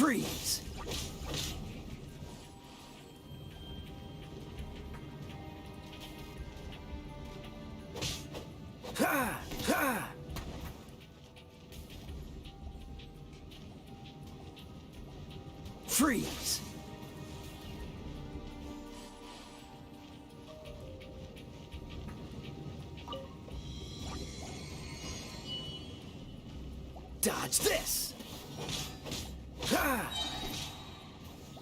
Freeze! Ha! Ha! Freeze! Dodge this! Ha!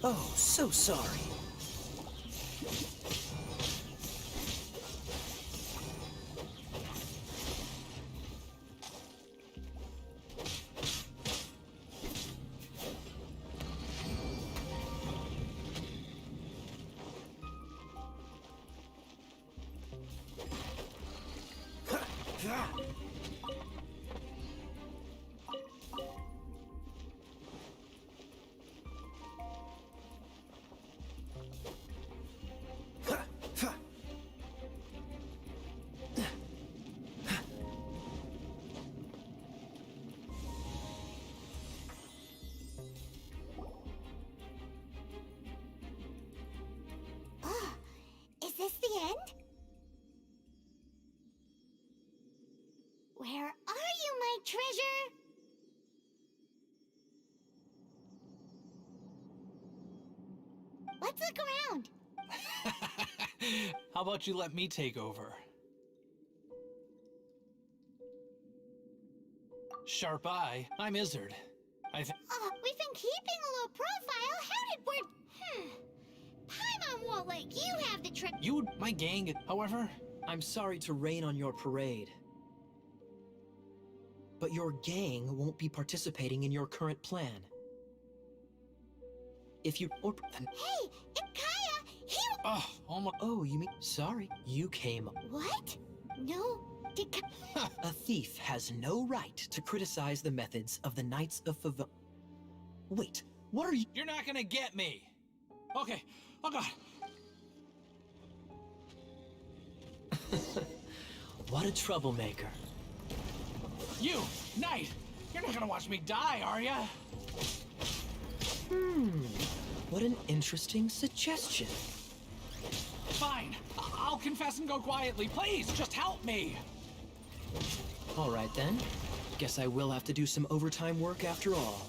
Oh, so sorry. Ha! Ha! Is this the end? Where are you, my treasure? Let's look around. How about you let me take over? Sharp eye, I'm Izzard. We've been keeping a low profile. How did word... Paimon won't let you have the trick. You, my gang, however... I'm sorry to rain on your parade, but your gang won't be participating in your current plan. If you... Hey, Kaya, he... almost... Oh, you mean... Sorry, you came... What? No, did A thief has no right to criticize the methods of the Knights of Favon... Wait, what are you... You're not gonna get me! Okay, oh god. What a troublemaker. You, Knight! You're not gonna watch me die, are ya? What an interesting suggestion. Fine, I'll confess and go quietly. Please, just help me! All right then. Guess I will have to do some overtime work after all.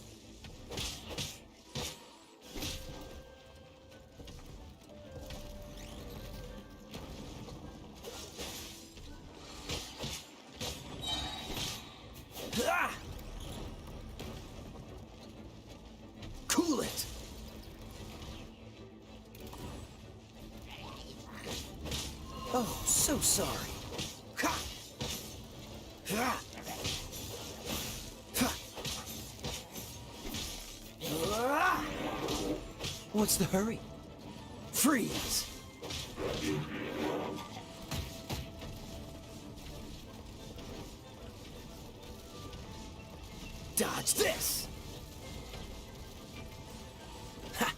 Ah! Cool it! Oh, so sorry. Ha! Ha! Ha! Ah! What's the hurry? Freeze! Dodge this! Ha!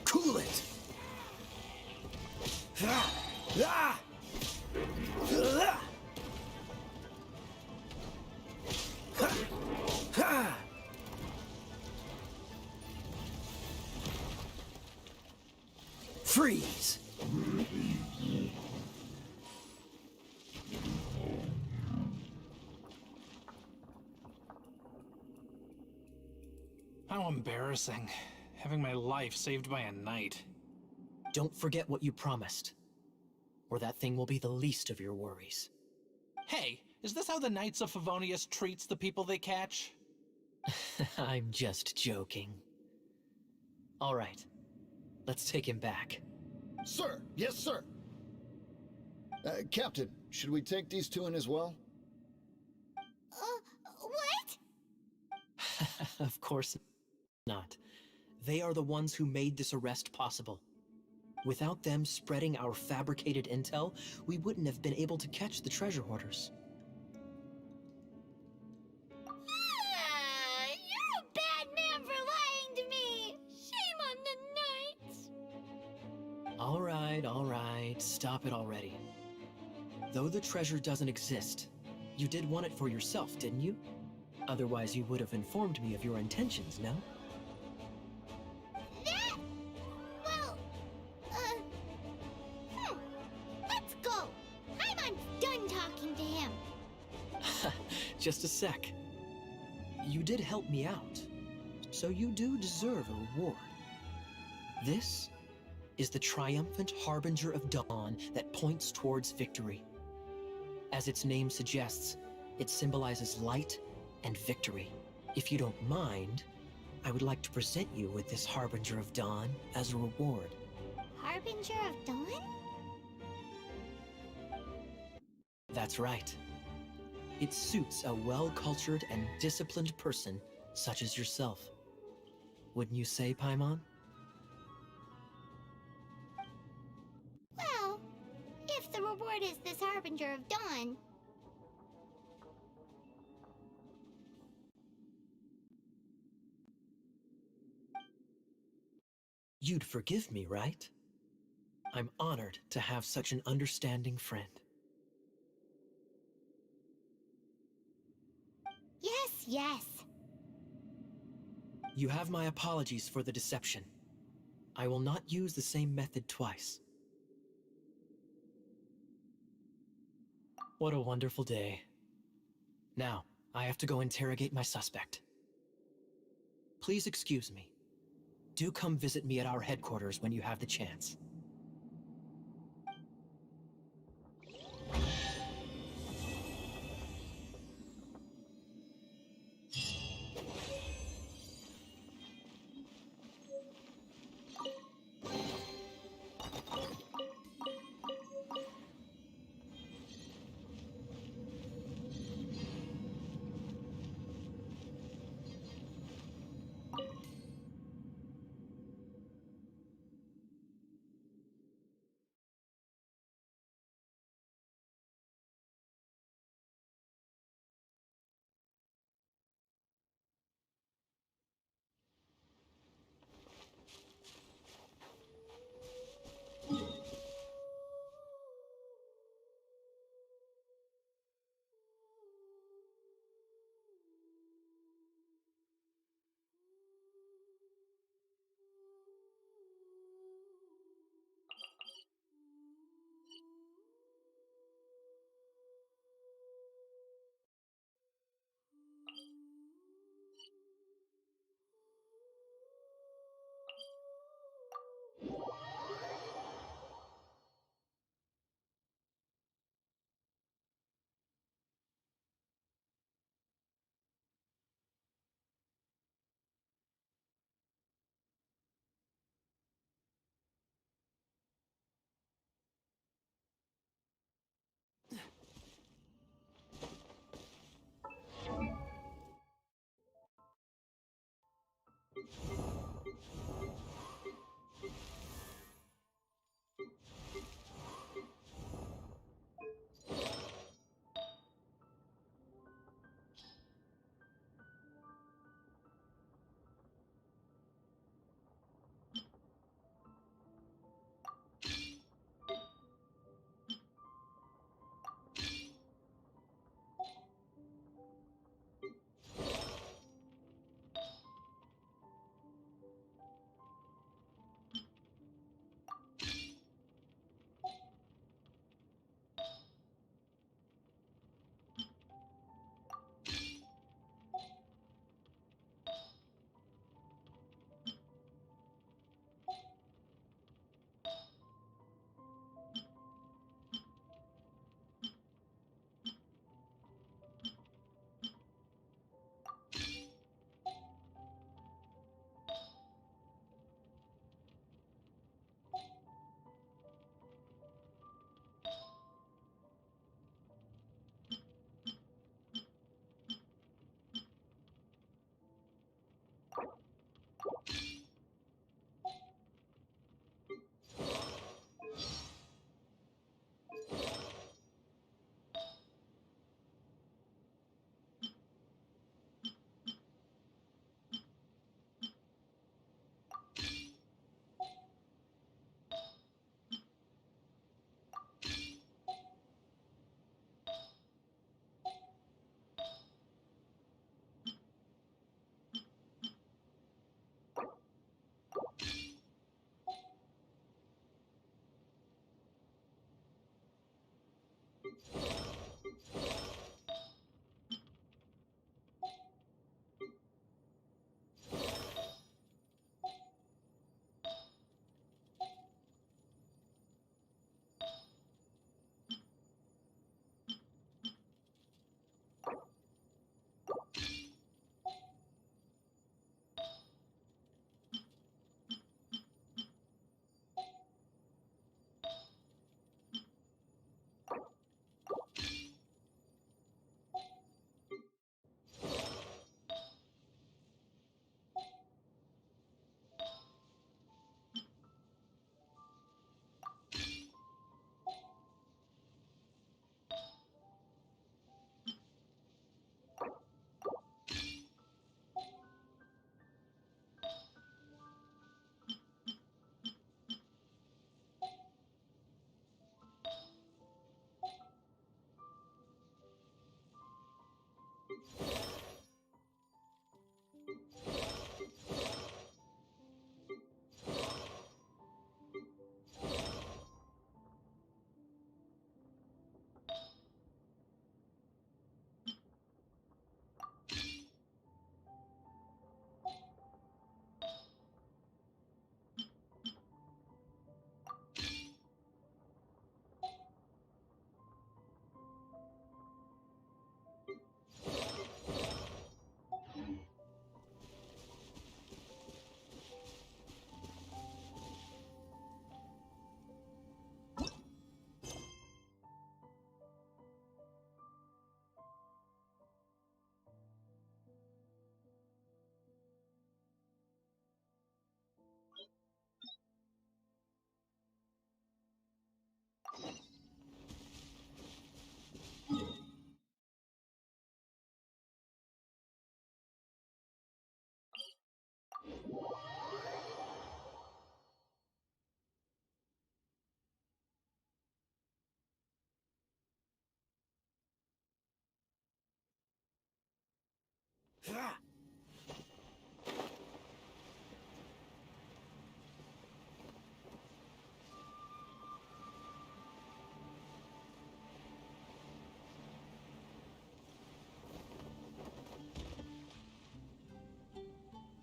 Cool it! Ha! Ah! Ah! Ha! Ha! Freeze! How embarrassing. Having my life saved by a knight. Don't forget what you promised, or that thing will be the least of your worries. Hey, is this how the Knights of Favonius treats the people they catch? I'm just joking. All right, let's take him back. Sir, yes, sir. Captain, should we take these two in as well? What? Of course not. They are the ones who made this arrest possible. Without them spreading our fabricated intel, we wouldn't have been able to catch the treasure hoarders. You're a bad man for lying to me. Shame on the knights. All right, stop it already. Though the treasure doesn't exist, you did want it for yourself, didn't you? Otherwise, you would have informed me of your intentions, no? That? Well, let's go. Paimon's done talking to him. Just a sec. You did help me out, so you do deserve a reward. This is the triumphant harbinger of dawn that points towards victory. As its name suggests, it symbolizes light and victory. If you don't mind, I would like to present you with this harbinger of dawn as a reward. Harbinger of Dawn? That's right. It suits a well-cultured and disciplined person such as yourself. Wouldn't you say, Paimon? Well, if the reward is this Harbinger of Dawn. You'd forgive me, right? I'm honored to have such an understanding friend. Yes, yes. You have my apologies for the deception. I will not use the same method twice. What a wonderful day. Now, I have to go interrogate my suspect. Please excuse me. Do come visit me at our headquarters when you have the chance.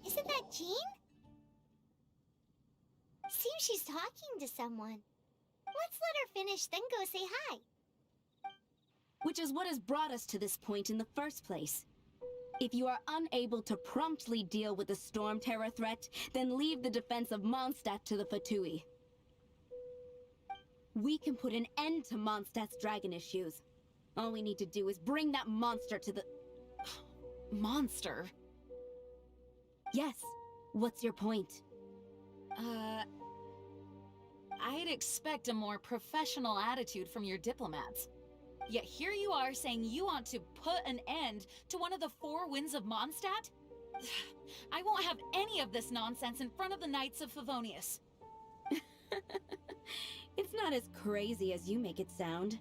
Isn't that Jean? Seems she's talking to someone. Let's let her finish, then go say hi. Which is what has brought us to this point in the first place. If you are unable to promptly deal with the Storm Terror threat, then leave the defense of Mondstadt to the Fatui. We can put an end to Mondstadt's dragon issues. All we need to do is bring that monster to the... Monster? Yes. What's your point? I'd expect a more professional attitude from your diplomats. Yet here you are saying you want to put an end to one of the four winds of Mondstadt? I won't have any of this nonsense in front of the Knights of Favonius. It's not as crazy as you make it sound.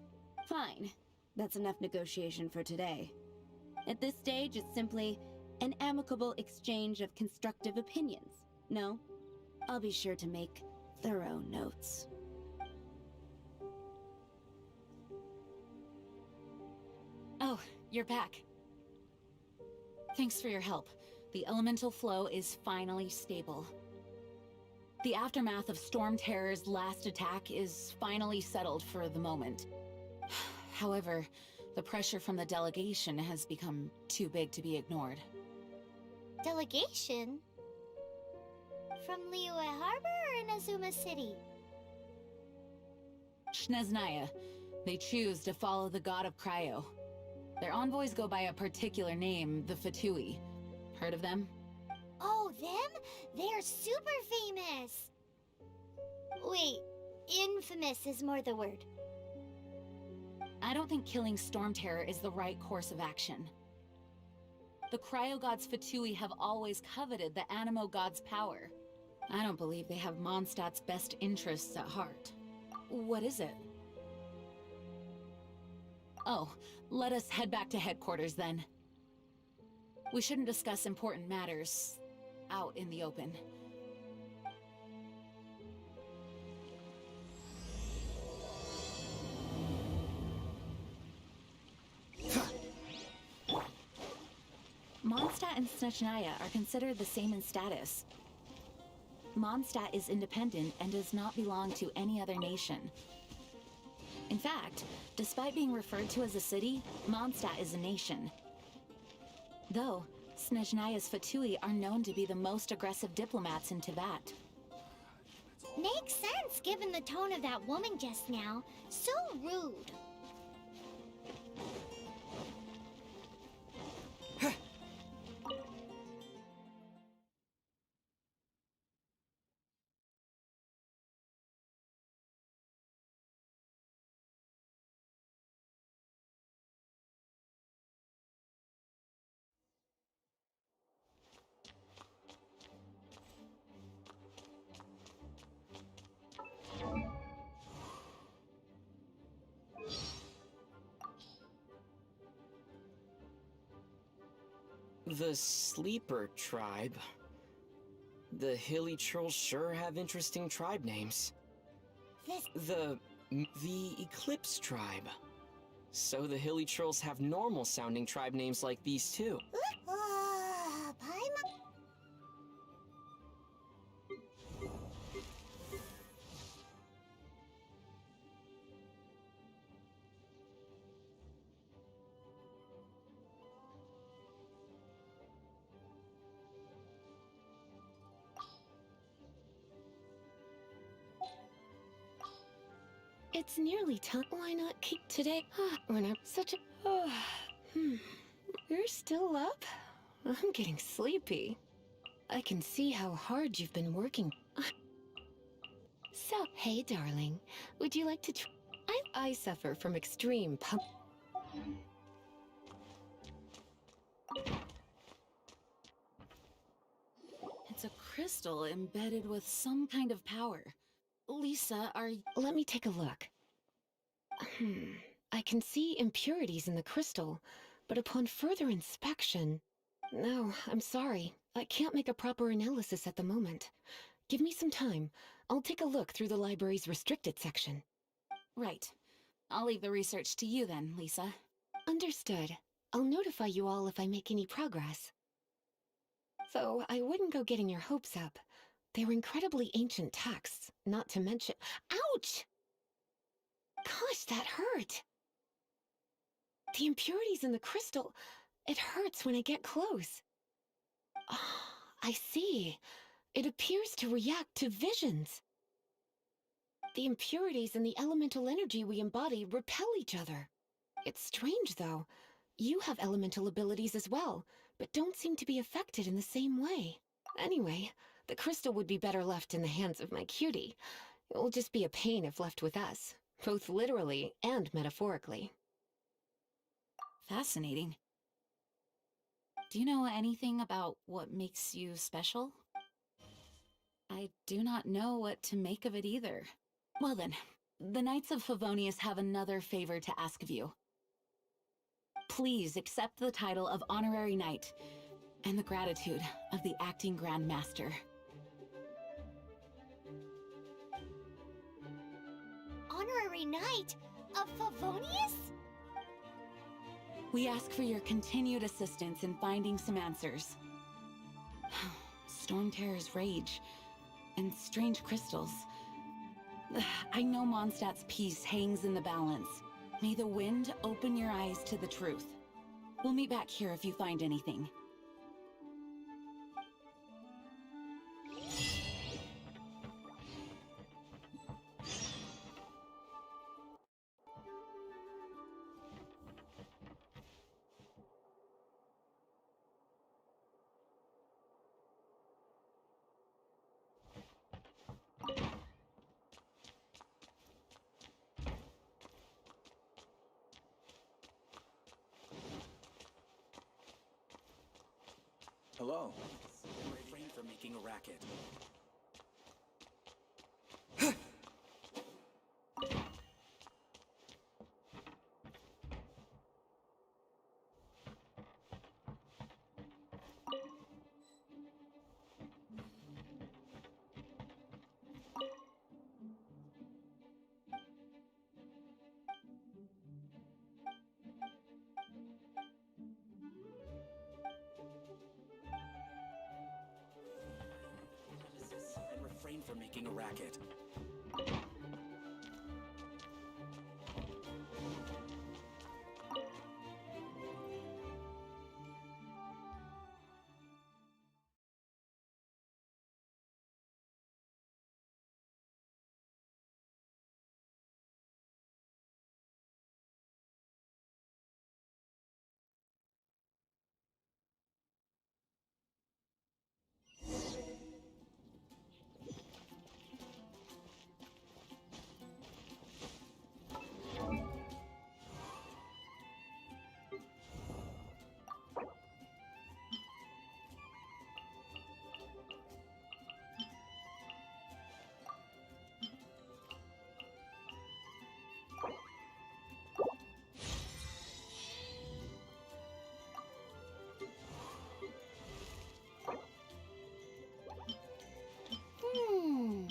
Fine. That's enough negotiation for today. At this stage, it's simply an amicable exchange of constructive opinions. No? I'll be sure to make thorough notes. Oh, you're back. Thanks for your help. The elemental flow is finally stable. The aftermath of Storm Terror's last attack is finally settled for the moment. However, the pressure from the delegation has become too big to be ignored. Delegation? From Liyue Harbor or Inazuma City? Snezhnaya. They choose to follow the god of Cryo. Their envoys go by a particular name, the Fatui. Heard of them? Oh, them? They're super famous! Wait, infamous is more the word. I don't think killing Storm Terror is the right course of action. The Cryo God's Fatui have always coveted the Animo God's power. I don't believe they have Mondstadt's best interests at heart. What is it? Oh, let us head back to headquarters then. We shouldn't discuss important matters out in the open. Mondstadt and Snezhnaya are considered the same in status. Mondstadt is independent and does not belong to any other nation. In fact, despite being referred to as a city, Mondstadt is a nation. Though, Snezhnaya's Fatui are known to be the most aggressive diplomats in Teyvat. Makes sense given the tone of that woman just now. So rude. The Sleeper Tribe. The Hilly Trolls sure have interesting tribe names. The Eclipse Tribe. So the Hilly Trolls have normal-sounding tribe names like these too. Paimon. It's nearly time. Why not keep today? We're not such a... You're still up? I'm getting sleepy. I can see how hard you've been working. So, hey darling, would you like to try? I suffer from extreme It's a crystal embedded with some kind of power. Lisa, Let me take a look. I can see impurities in the crystal, but upon further inspection... No, I'm sorry. I can't make a proper analysis at the moment. Give me some time. I'll take a look through the library's restricted section. Right. I'll leave the research to you then, Lisa. Understood. I'll notify you all if I make any progress. Though I wouldn't go getting your hopes up. They're incredibly ancient texts, not to mention— Ouch! Gosh, that hurt! The impurities in the crystal— it hurts when I get close. Ah, I see. It appears to react to visions. The impurities and the elemental energy we embody repel each other. It's strange, though. You have elemental abilities as well, but don't seem to be affected in the same way. Anyway, the crystal would be better left in the hands of my cutie. It will just be a pain if left with us, both literally and metaphorically. Fascinating. Do you know anything about what makes you special? I do not know what to make of it either. Well then, the Knights of Favonius have another favor to ask of you. Please accept the title of Honorary Knight and the gratitude of the Acting Grand Master. Honorary Knight of Favonius? We ask for your continued assistance in finding some answers. Storm Terror's rage and strange crystals. I know Mondstadt's peace hangs in the balance. May the wind open your eyes to the truth. We'll meet back here if you find anything. Hello. Refrain from making a racket. And refrain from making a racket. Hmm.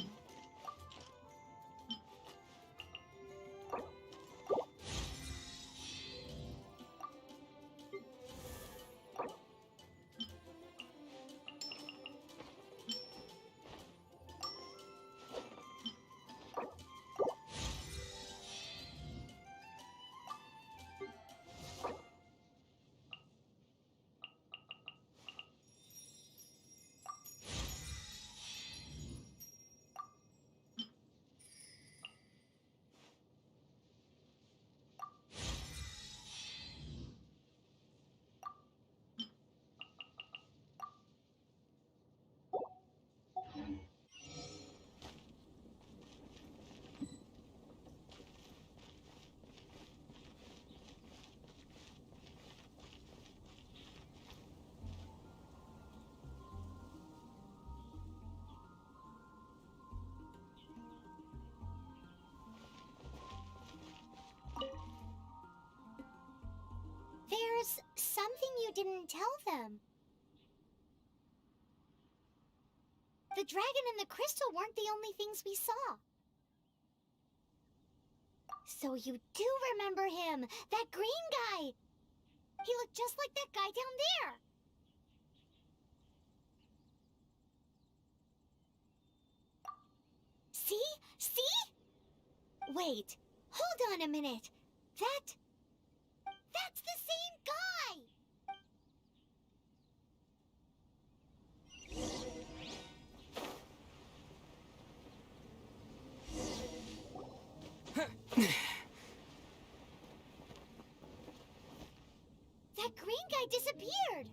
There's something you didn't tell them. dragon and the crystal weren't the only things we saw. So you do remember him, that green guy. He looked just like that guy down there. See? See? Wait, hold on a minute. That's the same guy! That green guy disappeared!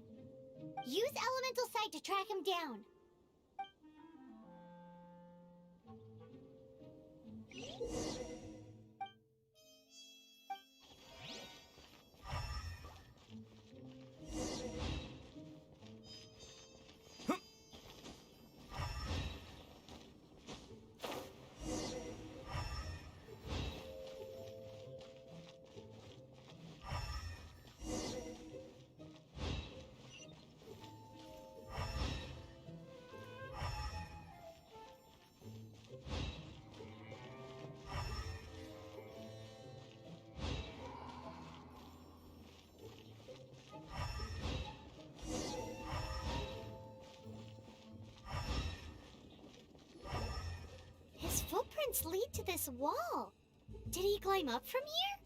Use elemental sight to track him down. His footprints lead to this wall. Did he climb up from here?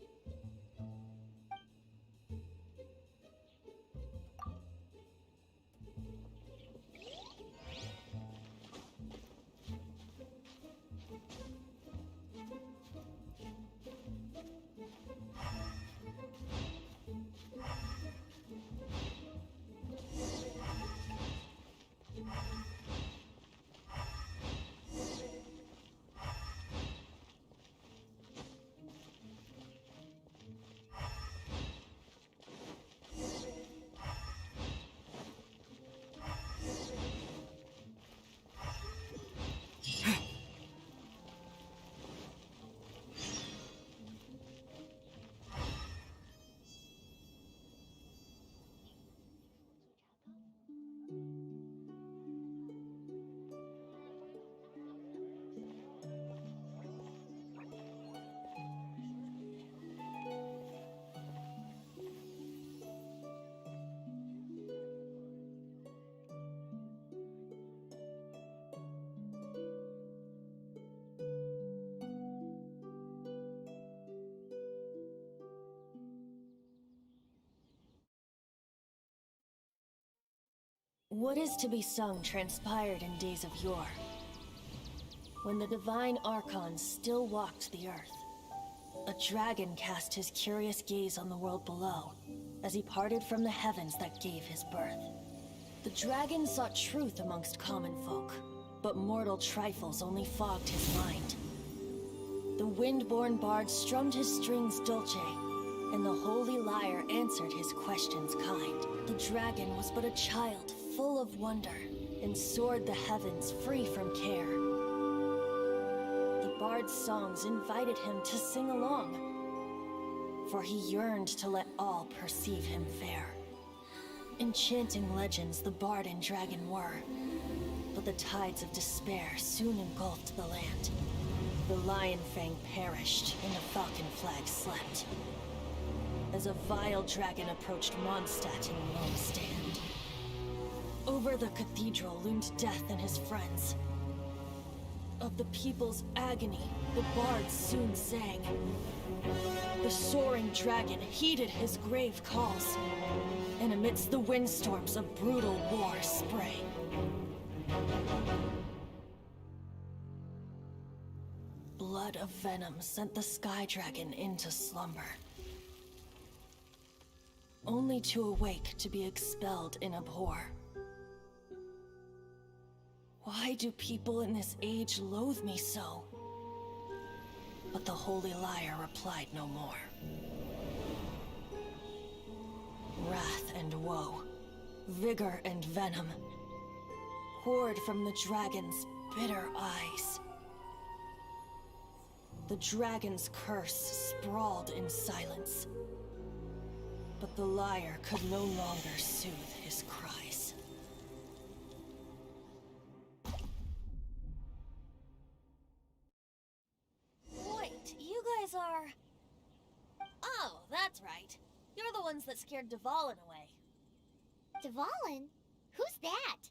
What is to be sung transpired in days of yore, when the divine archons still walked the earth. A dragon cast his curious gaze on the world below, as he parted from the heavens that gave his birth. The dragon sought truth amongst common folk, but mortal trifles only fogged his mind. The wind-born bard strummed his strings dulce, and the holy lyre answered his questions kind. The dragon was but a child, full of wonder, and soared the heavens free from care. The bard's songs invited him to sing along, for he yearned to let all perceive him fair. Enchanting legends the bard and dragon were, but the tides of despair soon engulfed the land. The lion fang perished, and the falcon flag slept, as a vile dragon approached Mondstadt in lone stand. Over the cathedral loomed death and his friends. Of the people's agony, the bards soon sang. The soaring dragon heeded his grave calls, and amidst the windstorms of brutal war sprang. Blood of venom sent the sky dragon into slumber, only to awake to be expelled in abhor. Why do people in this age loathe me so? But the holy lyre replied no more. Wrath and woe, vigor and venom, poured from the dragon's bitter eyes. The dragon's curse sprawled in silence, but the lyre could no longer soothe his cries. That's right. You're the ones that scared Dvalin away. Dvalin? Who's that?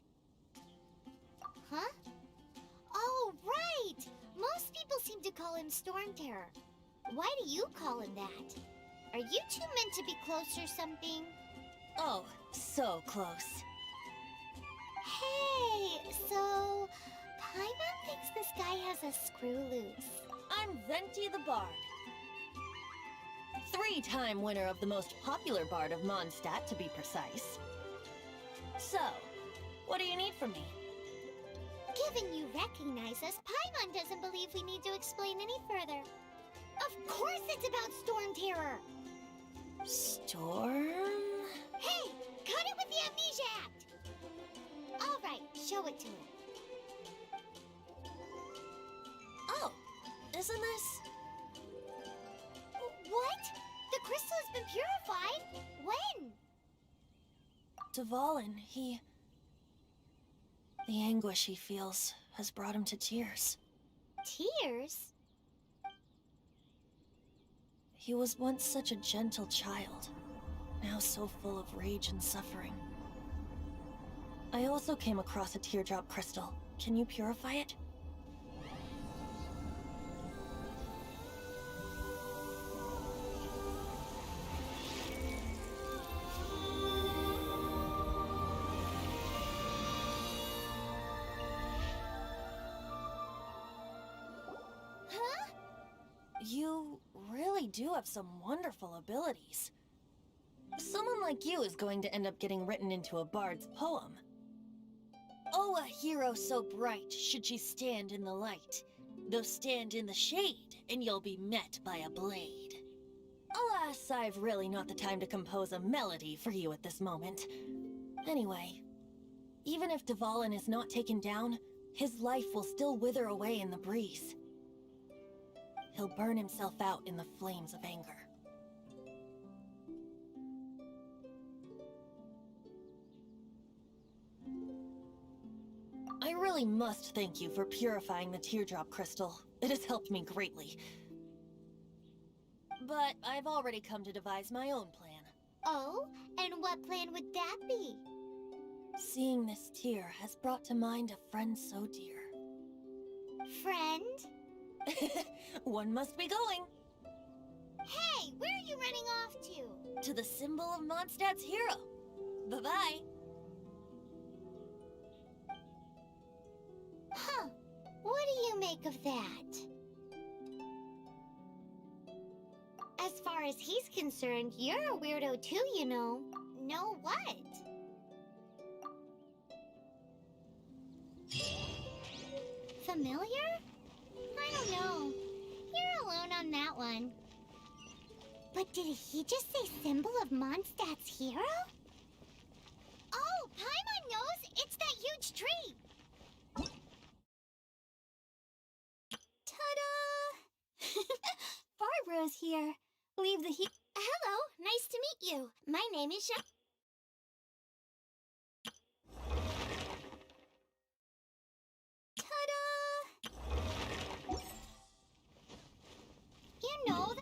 Huh? Oh, right! Most people seem to call him Storm Terror. Why do you call him that? Are you two meant to be close or something? Oh, so close. Hey, so Paimon thinks this guy has a screw loose. I'm Venti the Bard. 3-time winner of the most popular bard of Mondstadt, to be precise. So, what do you need from me? Given you recognize us, Paimon doesn't believe we need to explain any further. Of course it's about Storm Terror! Storm? Hey, cut it with the Amnesia Act! All right, show it to him. Oh, isn't this... What? The crystal has been purified? When? Dvalin, the anguish he feels has brought him to tears. Tears? He was once such a gentle child, now so full of rage and suffering. I also came across a teardrop crystal. Can you purify it? Huh? You really do have some wonderful abilities. Someone like you is going to end up getting written into a bard's poem. Oh, a hero so bright should she stand in the light, though stand in the shade, and you'll be met by a blade. Alas, I've really not the time to compose a melody for you at this moment. Anyway, even if Dvalin is not taken down, his life will still wither away in the breeze. He'll burn himself out in the flames of anger. I really must thank you for purifying the teardrop crystal. It has helped me greatly. But I've already come to devise my own plan. Oh, and what plan would that be? Seeing this tear has brought to mind a friend so dear. Friend? One must be going. Hey, where are you running off to? To the symbol of Mondstadt's hero. Bye-bye. Huh. What do you make of that? As far as he's concerned, you're a weirdo too, you know. Know what? Familiar? I don't know. You're alone on that one. But did he just say symbol of Mondstadt's hero? Oh, Paimon knows! It's that huge tree! Ta-da! Barbara's here. Leave the Hello, nice to meet you. My name is Ta-da! You know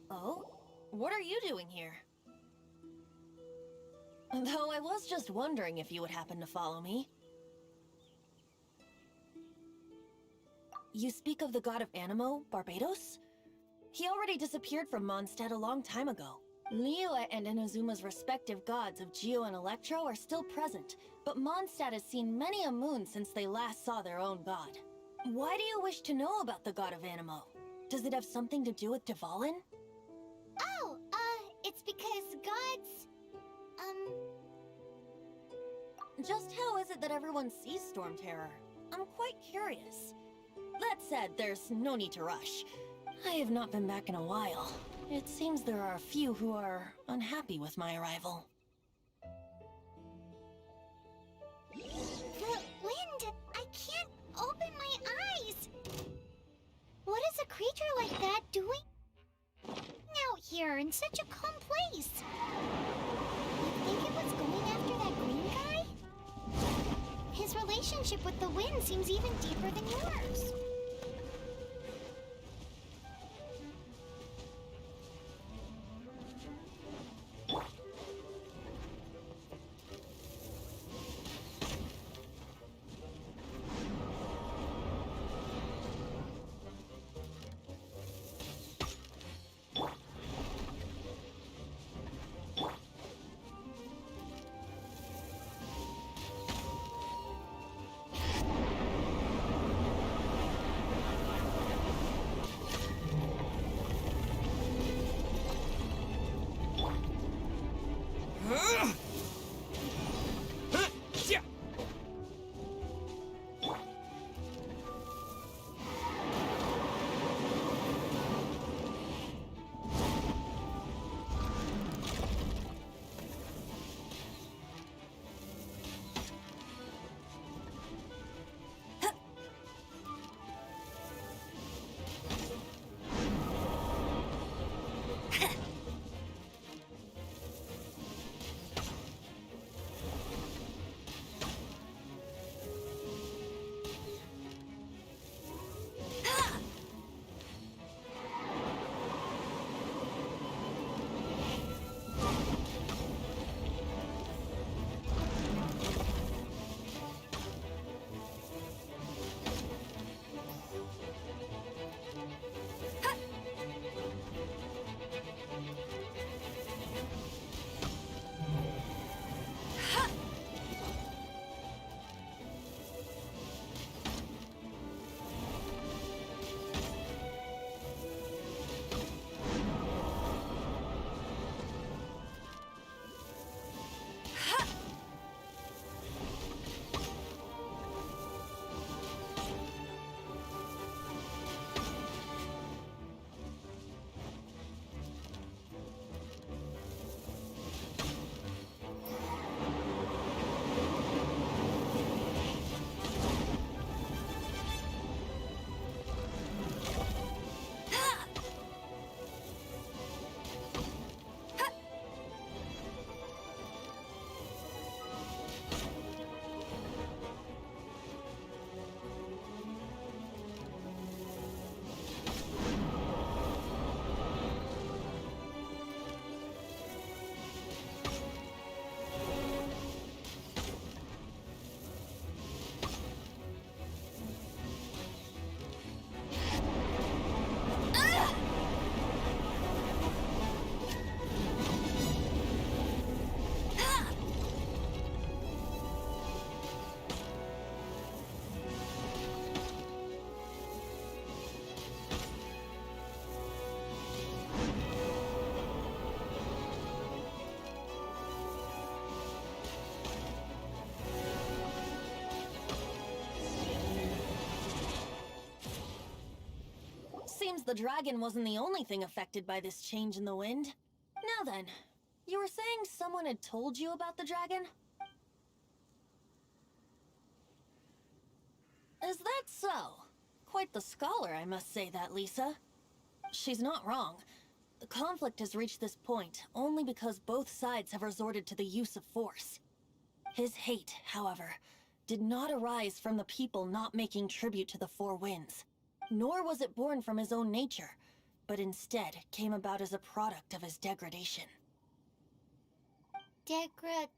Oh? What are you doing here? Though I was just wondering if you would happen to follow me. You speak of the god of Animo, Barbados? He already disappeared from Mondstadt a long time ago. Liyue and Inazuma's respective gods of Geo and Electro are still present, but Mondstadt has seen many a moon since they last saw their own god. Why do you wish to know about the god of Animo? Does it have something to do with Dvalin? Oh, it's because gods, Just how is it that everyone sees Storm Terror? I'm quite curious. That said, there's no need to rush. I have not been back in a while. It seems there are a few who are unhappy with my arrival. creature like that doing out here in such a calm place? You think it was going after that green guy? His relationship with the wind seems even deeper than yours. Seems the dragon wasn't the only thing affected by this change in the wind. Now then, you were saying someone had told you about the dragon? Is that so? Quite the scholar, I must say that, Lisa. She's not wrong. The conflict has reached this point only because both sides have resorted to the use of force. His hate, however, did not arise from the people not making tribute to the Four Winds. Nor was it born from his own nature, but instead came about as a product of his degradation. Degradation?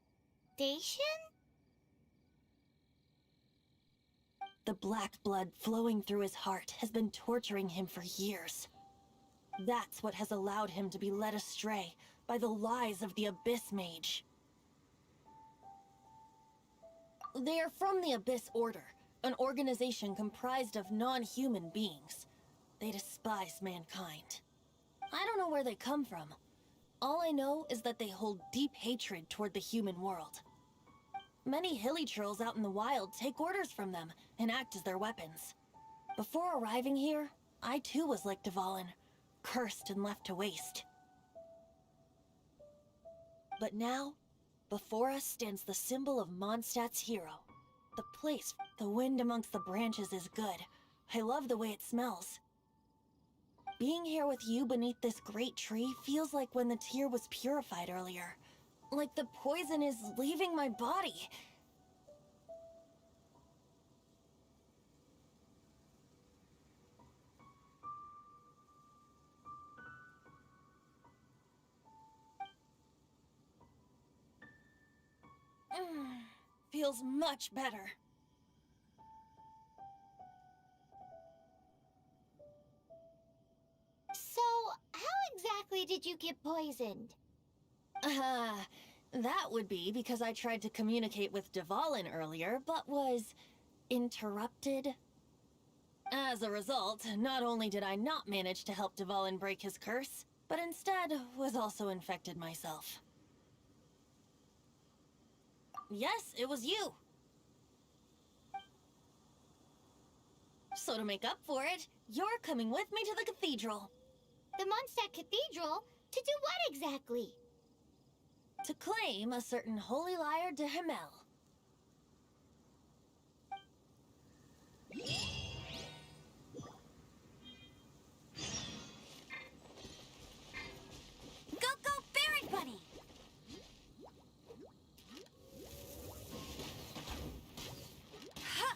The black blood flowing through his heart has been torturing him for years. That's what has allowed him to be led astray by the lies of the Abyss Mage. They are from the Abyss Order, an organization comprised of non-human beings. They despise mankind. I don't know where they come from. All I know is that they hold deep hatred toward the human world. Many hilly trolls out in the wild take orders from them and act as their weapons. Before arriving here, I too was like Dvalin, cursed and left to waste. But now, before us stands the symbol of Mondstadt's hero. The place, the wind amongst the branches is good. I love the way it smells. Being here with you beneath this great tree feels like when the tear was purified earlier. Like the poison is leaving my body. Feels much better. So, how exactly did you get poisoned? That would be because I tried to communicate with Dvalin earlier, but was interrupted. As a result, not only did I not manage to help Dvalin break his curse, but instead was also infected myself. Yes, it was you. So to make up for it, you're coming with me to the cathedral. The Mondstadt Cathedral? To do what exactly? To claim a certain holy lyre de Himmel. Go, go, Barret Bunny! Ha!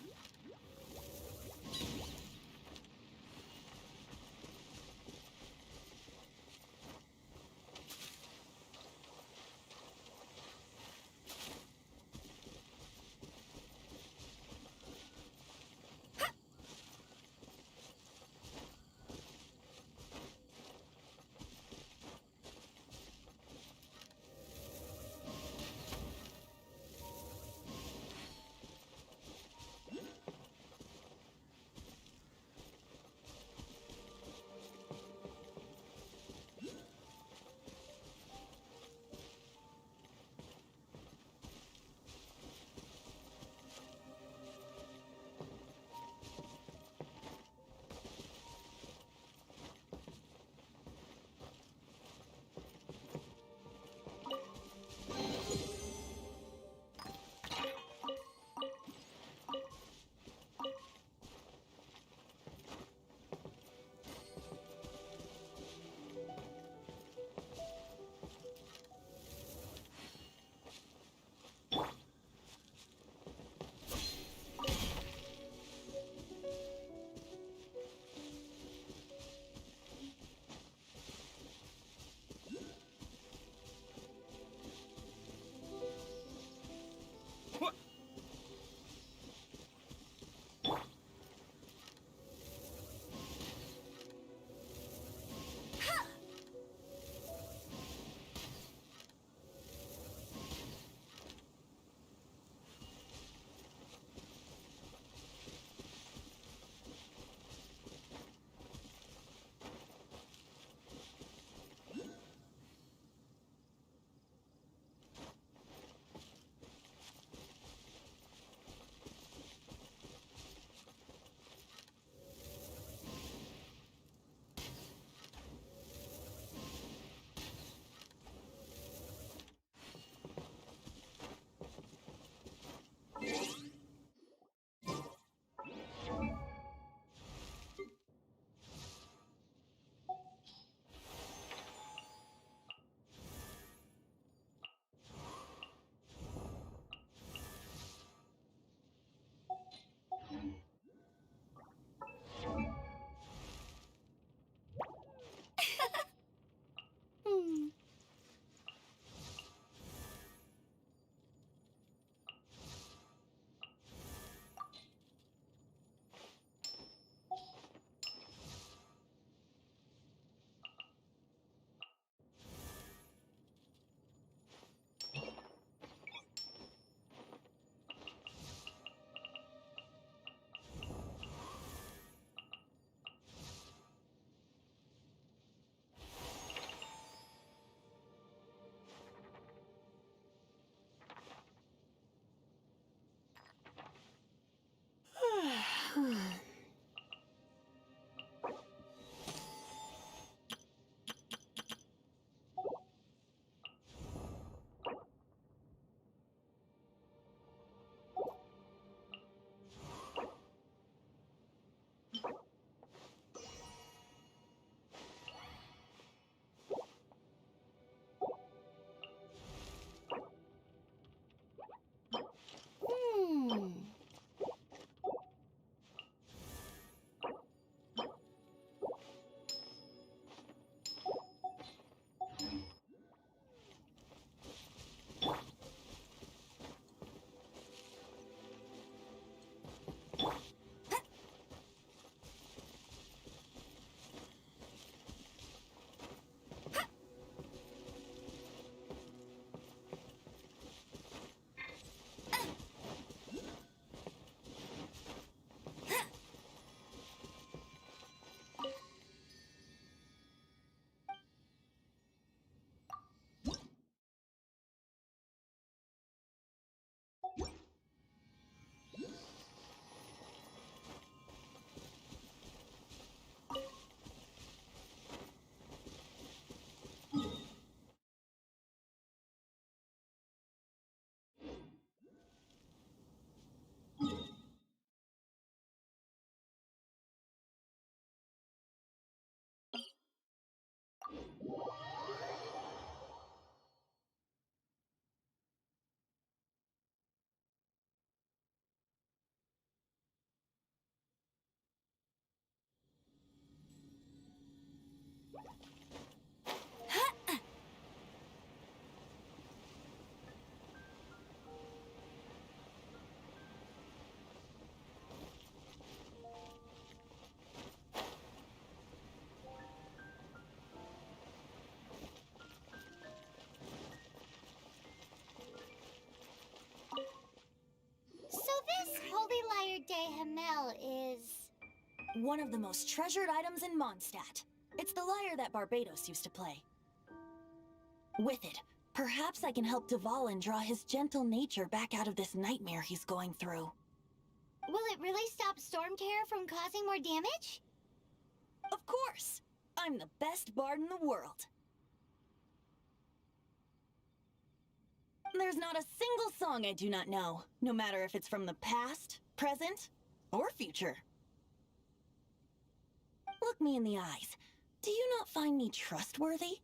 Camel is... One of the most treasured items in Mondstadt. It's the lyre that Barbados used to play. With it, perhaps I can help Dvalin draw his gentle nature back out of this nightmare he's going through. Will it really stop Storm Terror from causing more damage? Of course! I'm the best bard in the world. There's not a single song I do not know, no matter if it's from the past, present, or future. Look me in the eyes. Do you not find me trustworthy?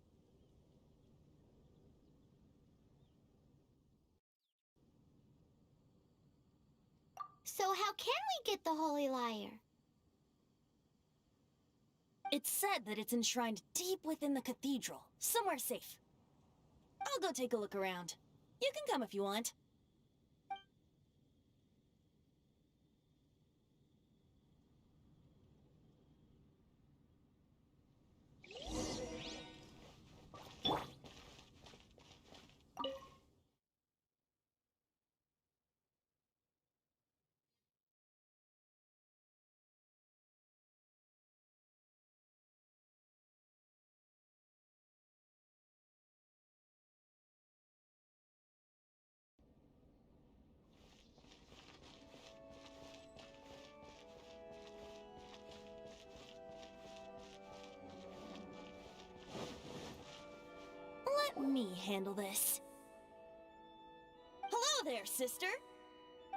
So how can we get the Holy Lyre? It's said that it's enshrined deep within the cathedral, somewhere safe. I'll go take a look around. You can come if you want. Let me handle this. Hello there, sister!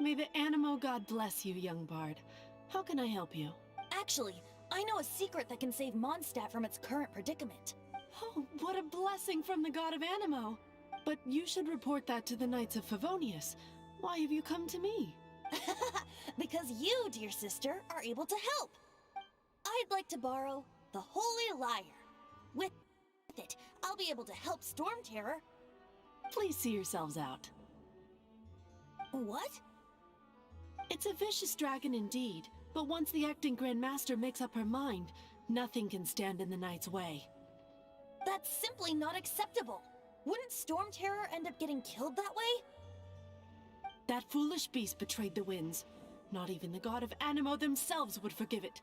May the Animo God bless you, young bard. How can I help you? Actually, I know a secret that can save Mondstadt from its current predicament. Oh, what a blessing from the god of Animo! But you should report that to the Knights of Favonius. Why have you come to me? Because you, dear sister, are able to help. I'd like to borrow the Holy Lyre. With it, I'll be able to help Storm Terror. Please see yourselves out. What? It's a vicious dragon indeed, but once the acting Grand Master makes up her mind, nothing can stand in the Knight's way. That's simply not acceptable. Wouldn't Storm Terror end up getting killed that way? That foolish beast betrayed the winds. Not even the god of Animo themselves would forgive it.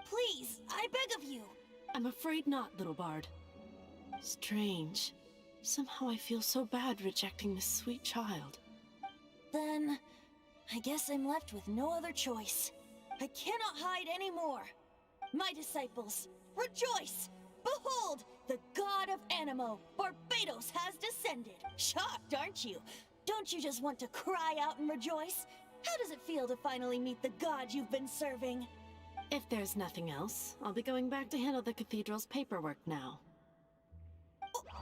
Please, I beg of you. I'm afraid not, little bard. Strange. Somehow I feel so bad rejecting this sweet child. Then, I guess I'm left with no other choice. I cannot hide anymore. My disciples, rejoice! Behold, the god of Animo, Barbados, has descended. Shocked, aren't you? Don't you just want to cry out and rejoice? How does it feel to finally meet the god you've been serving? If there's nothing else, I'll be going back to handle the cathedral's paperwork now.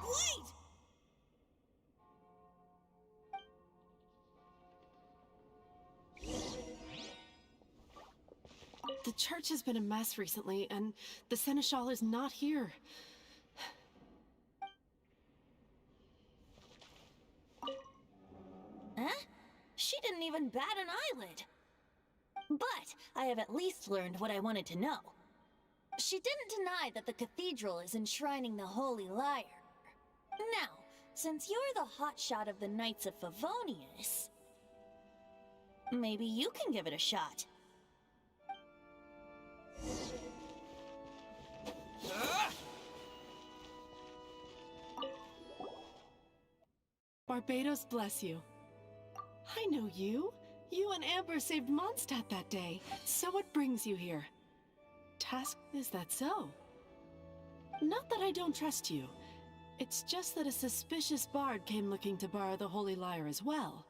Wait! The church has been a mess recently, and the Seneschal is not here. Huh? She didn't even bat an eyelid. But I have at least learned what I wanted to know. She didn't deny that the cathedral is enshrining the Holy Lyre. Now, since you're the hotshot of the Knights of Favonius, maybe you can give it a shot. Barbados bless you. I know you. You and Amber saved Mondstadt that day. So what brings you here? Task, is that so? Not that I don't trust you. It's just that a suspicious bard came looking to borrow the Holy Lyre as well.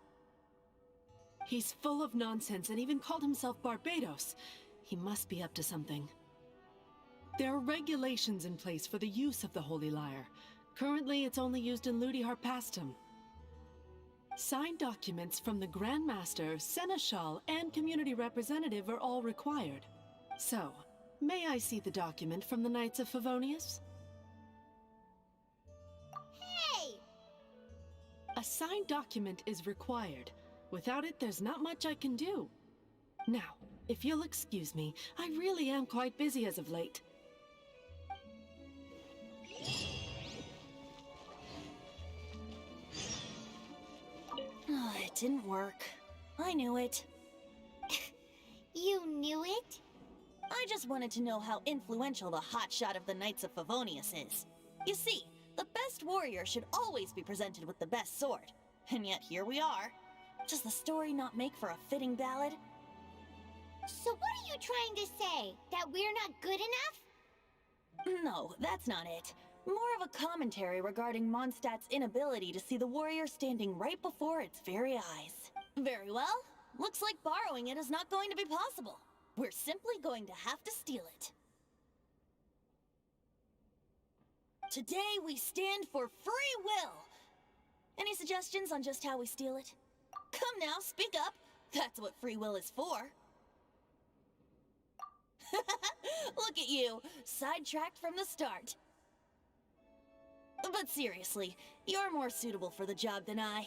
He's full of nonsense and even called himself Barbados. He must be up to something. There are regulations in place for the use of the Holy Lyre. Currently, it's only used in Ludi Harpastum. Signed documents from the Grand Master, Seneschal, and Community Representative are all required. So, may I see the document from the Knights of Favonius? Hey! A signed document is required. Without it, there's not much I can do. Now, if you'll excuse me, I really am quite busy as of late. It didn't work. I knew it. You knew it? I just wanted to know how influential the hotshot of the Knights of Favonius is. You see, the best warrior should always be presented with the best sword. And yet here we are. Does the story not make for a fitting ballad? So what are you trying to say? That we're not good enough? No, that's not it. More of a commentary regarding Mondstadt's inability to see the warrior standing right before its very eyes. Very well. Looks like borrowing it is not going to be possible. We're simply going to have to steal it. Today we stand for free will. Any suggestions on just how we steal it? Come now, speak up. That's what free will is for. Look at you, sidetracked from the start. But seriously, you're more suitable for the job than I.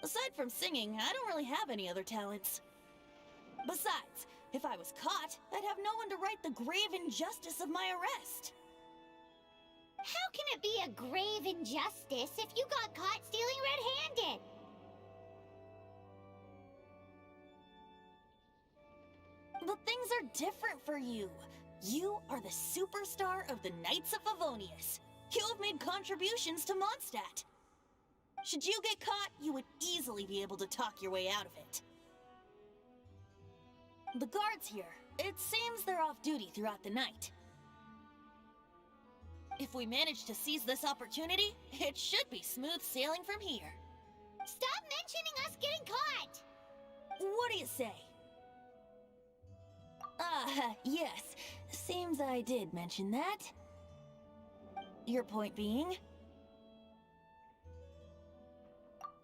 Aside from singing, I don't really have any other talents. Besides, if I was caught, I'd have no one to right the grave injustice of my arrest. How can it be a grave injustice if you got caught stealing red-handed? But things are different for you. You are the superstar of the Knights of Favonius. You have made contributions to Mondstadt. Should you get caught, you would easily be able to talk your way out of it. The guards here, it seems they're off duty throughout the night. If we manage to seize this opportunity, it should be smooth sailing from here. Stop mentioning us getting caught! What do you say? Yes. Seems I did mention that. Your point being?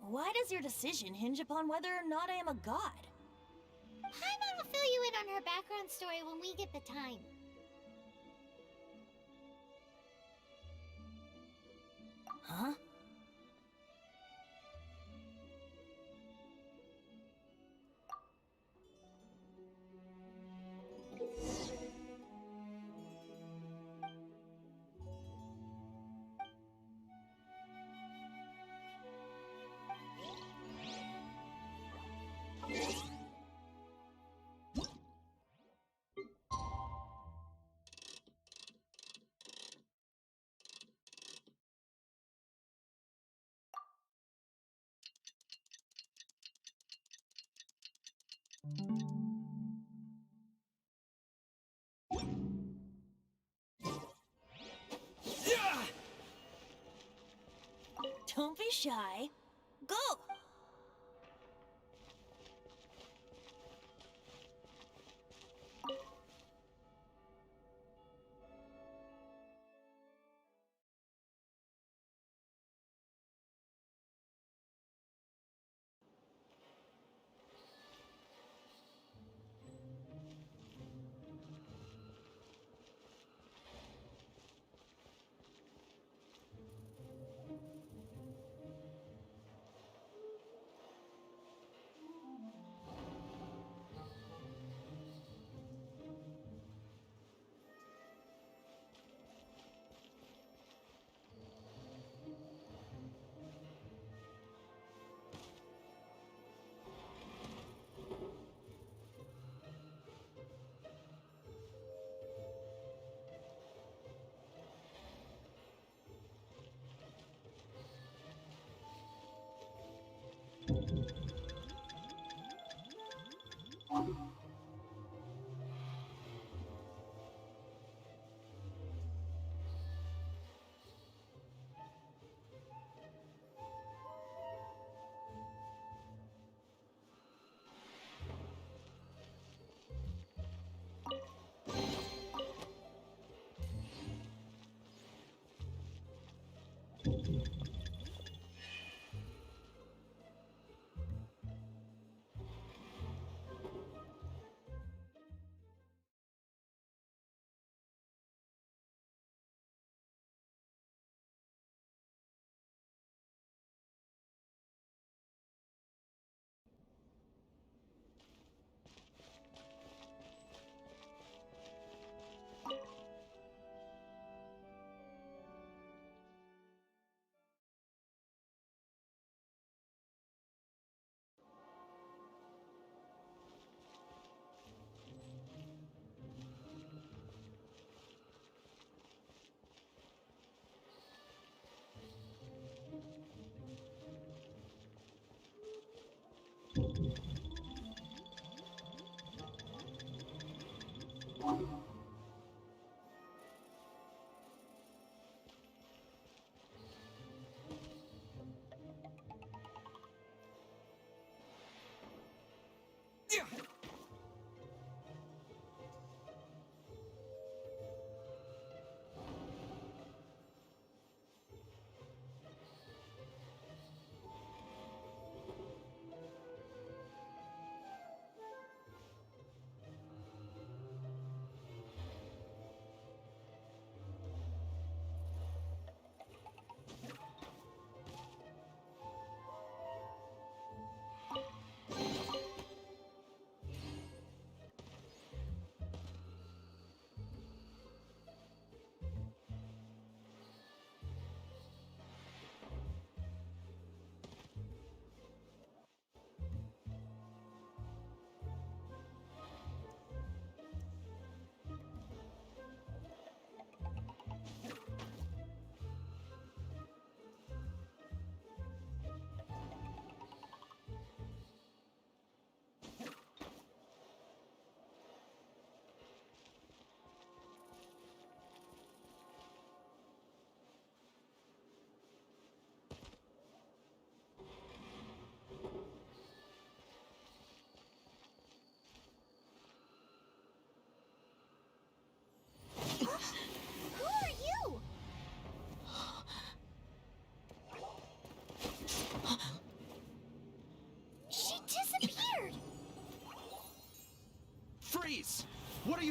Why does your decision hinge upon whether or not I am a god? Paimon will fill you in on her background story when we get the time. Huh? Don't be shy. Go!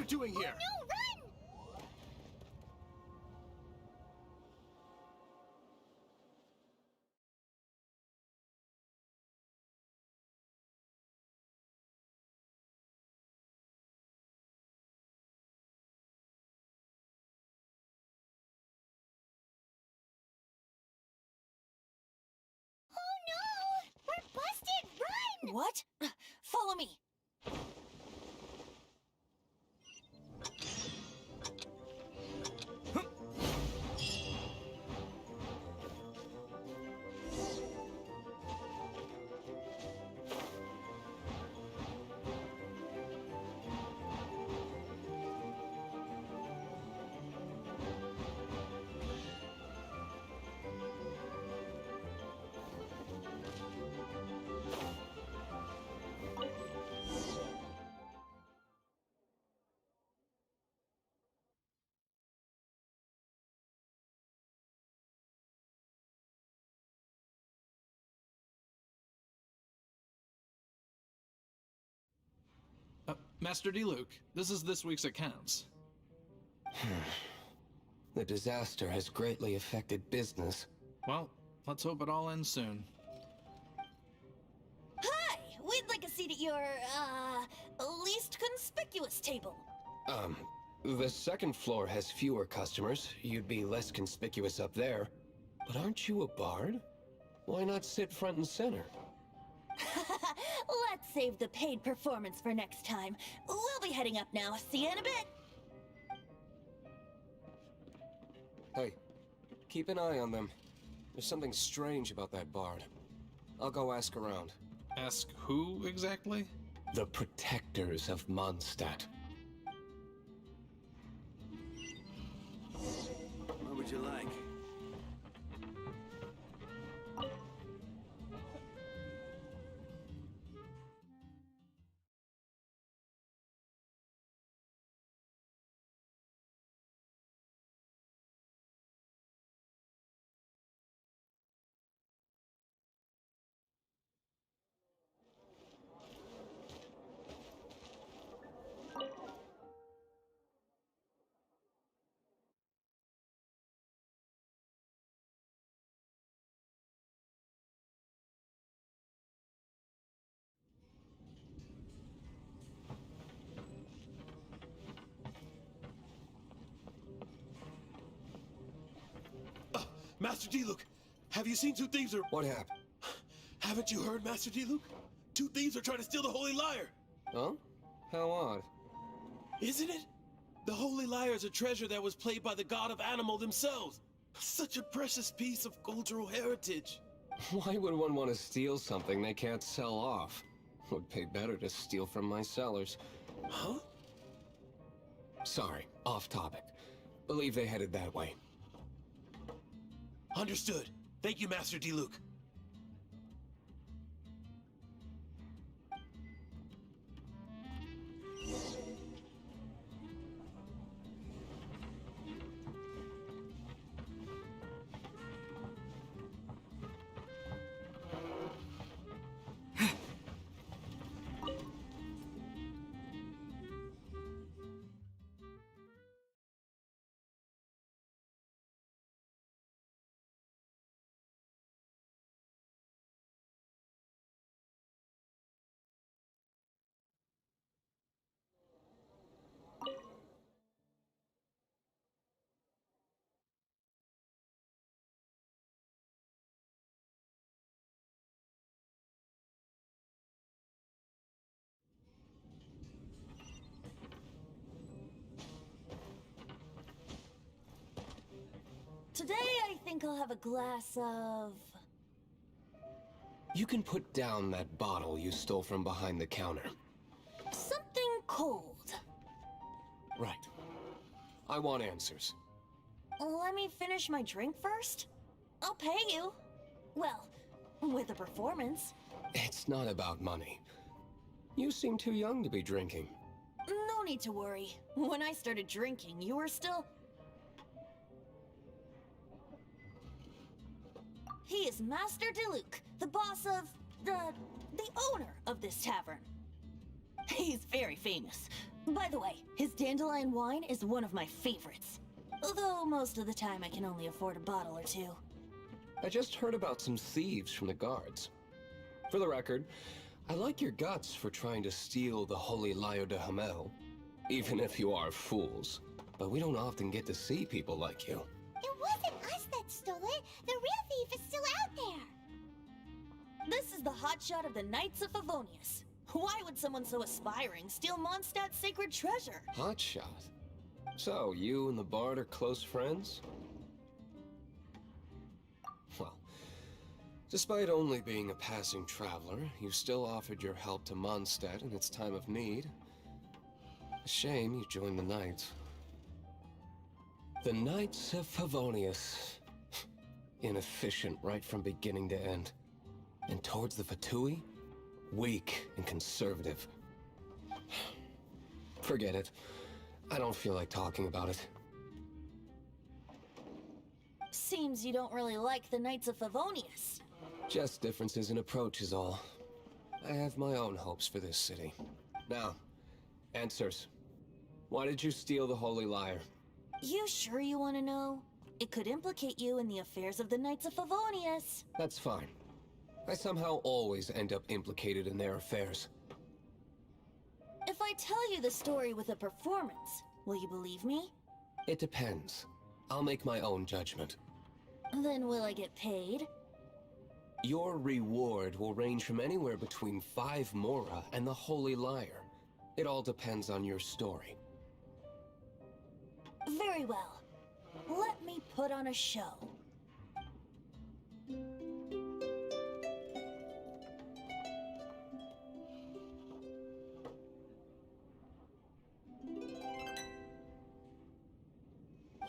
doing here? No, run! Oh no! We're busted! Run! What? Follow me. Master D. Luke, this is this week's accounts. The disaster has greatly affected business. Well, let's hope it all ends soon. Hi! We'd like a seat at your, least conspicuous table. The second floor has fewer customers. You'd be less conspicuous up there. But aren't you a bard? Why not sit front and center? Let's save the paid performance for next time. We'll be heading up now. See you in a bit. Hey, keep an eye on them. There's something strange about that bard. I'll go ask around. Ask who exactly? The protectors of Mondstadt. What would you like? Master D-Luke, have you seen two thieves or... What happened? Haven't you heard, Master D-Luke? Two thieves are trying to steal the Holy Lyre. Huh? How odd. Isn't it? The Holy Lyre is a treasure that was played by the god of animal themselves. Such a precious piece of cultural heritage. Why would one want to steal something they can't sell off? Would pay better to steal from my sellers. Huh? Sorry, off topic. Believe they headed that way. Understood. Thank you, Master D-Luke. Today, I think I'll have a glass of... You can put down that bottle you stole from behind the counter. something cold. Right. I want answers. Let me finish my drink first. I'll pay you. Well, with a performance. It's not about money. You seem too young to be drinking. No need to worry. When I started drinking, you were still... He is Master DeLuke, the boss of... the owner of this tavern. He's very famous. By the way, his dandelion wine is one of my favorites. Although most of the time I can only afford a bottle or two. I just heard about some thieves from the guards. For the record, I like your guts for trying to steal the Holy Lyre de Hamel, even if you are fools. But we don't often get to see people like you. It wasn't us that stole it. The real thief is still out there. This is the hotshot of the Knights of Favonius. Why would someone so aspiring steal Mondstadt's sacred treasure? Hotshot. So, you and the Bard are close friends? Well, despite only being a passing traveler, you still offered your help to Mondstadt in its time of need. A shame you joined the Knights. The Knights of Favonius. Inefficient right from beginning to end. And towards the Fatui, weak and conservative. Forget it. I don't feel like talking about it. Seems you don't really like the Knights of Favonius. Just differences in approach is all. I have my own hopes for this city. Now, answers. Why did you steal the Holy Lyre? You sure you want to know? It could implicate you in the affairs of the Knights of Favonius. That's fine. I somehow always end up implicated in their affairs. If I tell you the story with a performance, will you believe me? It depends. I'll make my own judgment. Then will I get paid? Your reward will range from anywhere between 5 Mora and the Holy Lyre. It all depends on your story. Very well. Let me put on a show.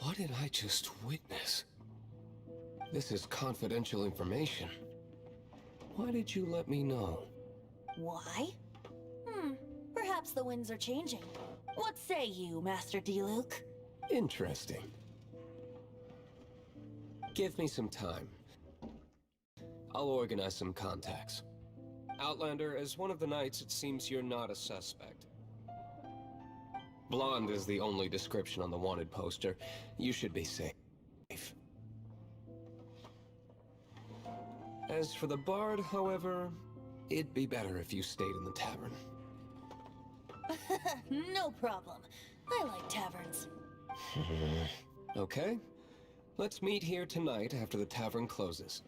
What did I just witness? This is confidential information. Why did you let me know? Why? Perhaps the winds are changing. What say you, Master D-Luke? Interesting. Give me some time. I'll organize some contacts. Outlander, as one of the knights, it seems you're not a suspect. Blonde is the only description on the wanted poster. You should be safe. As for the Bard, however, it'd be better if you stayed in the tavern. No problem. I like taverns. Okay. Let's meet here tonight after the tavern closes.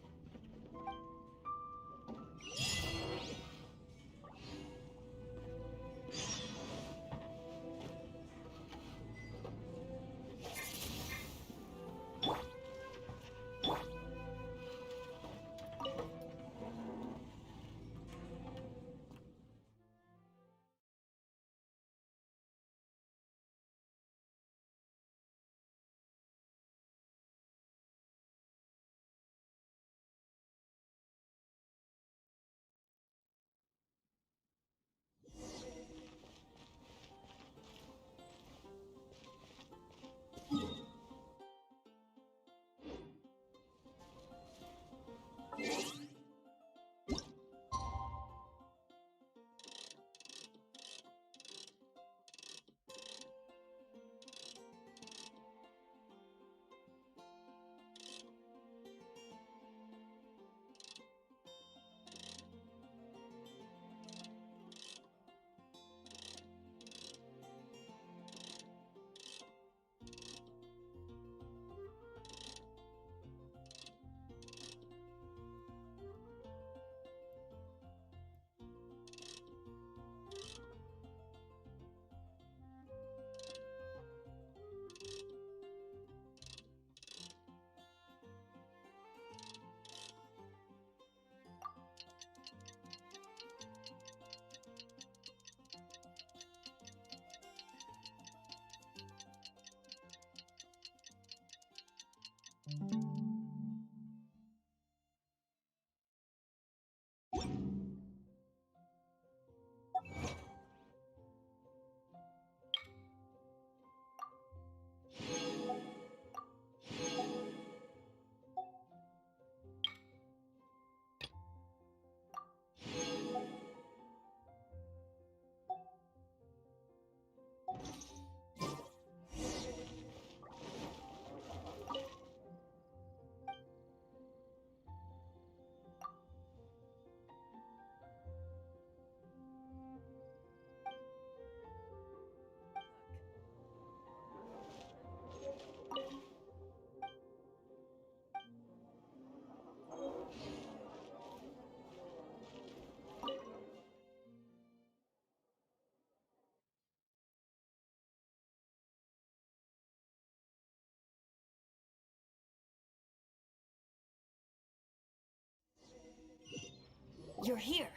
here.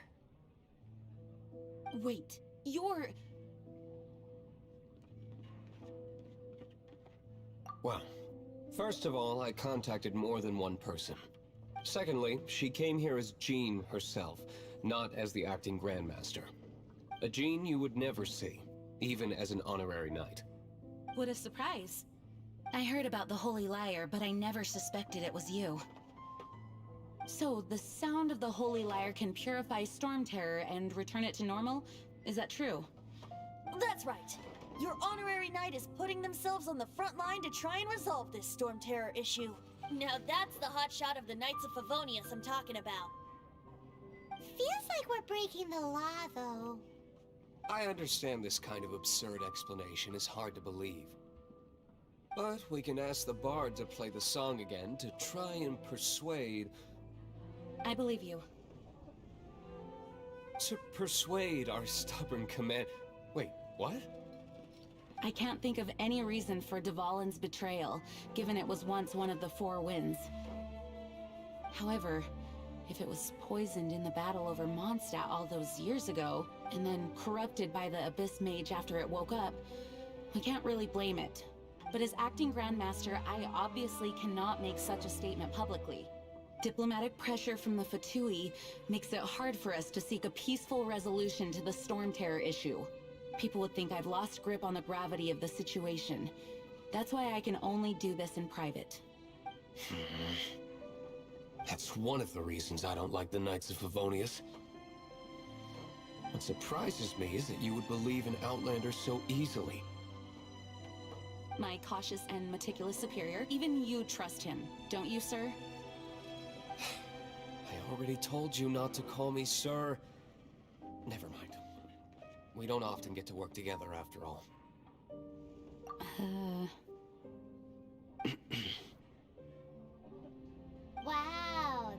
Wait, you're... Well, first of all, I contacted more than one person. Secondly, she came here as Jean herself, not as the acting Grandmaster. A Jean you would never see, even as an honorary knight. What a surprise. I heard about the Holy Lyre, but I never suspected it was you. So, the sound of the Holy Lyre can purify Storm Terror and return it to normal? Is that true? That's right. Your honorary knight is putting themselves on the front line to try and resolve this Storm Terror issue. Now that's the hotshot of the Knights of Favonius I'm talking about. Feels like we're breaking the law, though. I understand this kind of absurd explanation is hard to believe. But we can ask the bard to play the song again to try and persuade... I believe you. To persuade our stubborn command... Wait, what? I can't think of any reason for Dvalin's betrayal, given it was once one of the Four Winds. However, if it was poisoned in the battle over Mondstadt all those years ago, and then corrupted by the Abyss Mage after it woke up, we can't really blame it. But as acting Grandmaster, I obviously cannot make such a statement publicly. Diplomatic pressure from the Fatui makes it hard for us to seek a peaceful resolution to the Storm Terror issue. People would think I've lost grip on the gravity of the situation. That's why I can only do this in private. That's one of the reasons I don't like the Knights of Favonius. What surprises me is that you would believe in Outlanders so easily. My cautious and meticulous superior, even you trust him, don't you, sir? I already told you not to call me sir. Never mind. We don't often get to work together after all. Wow,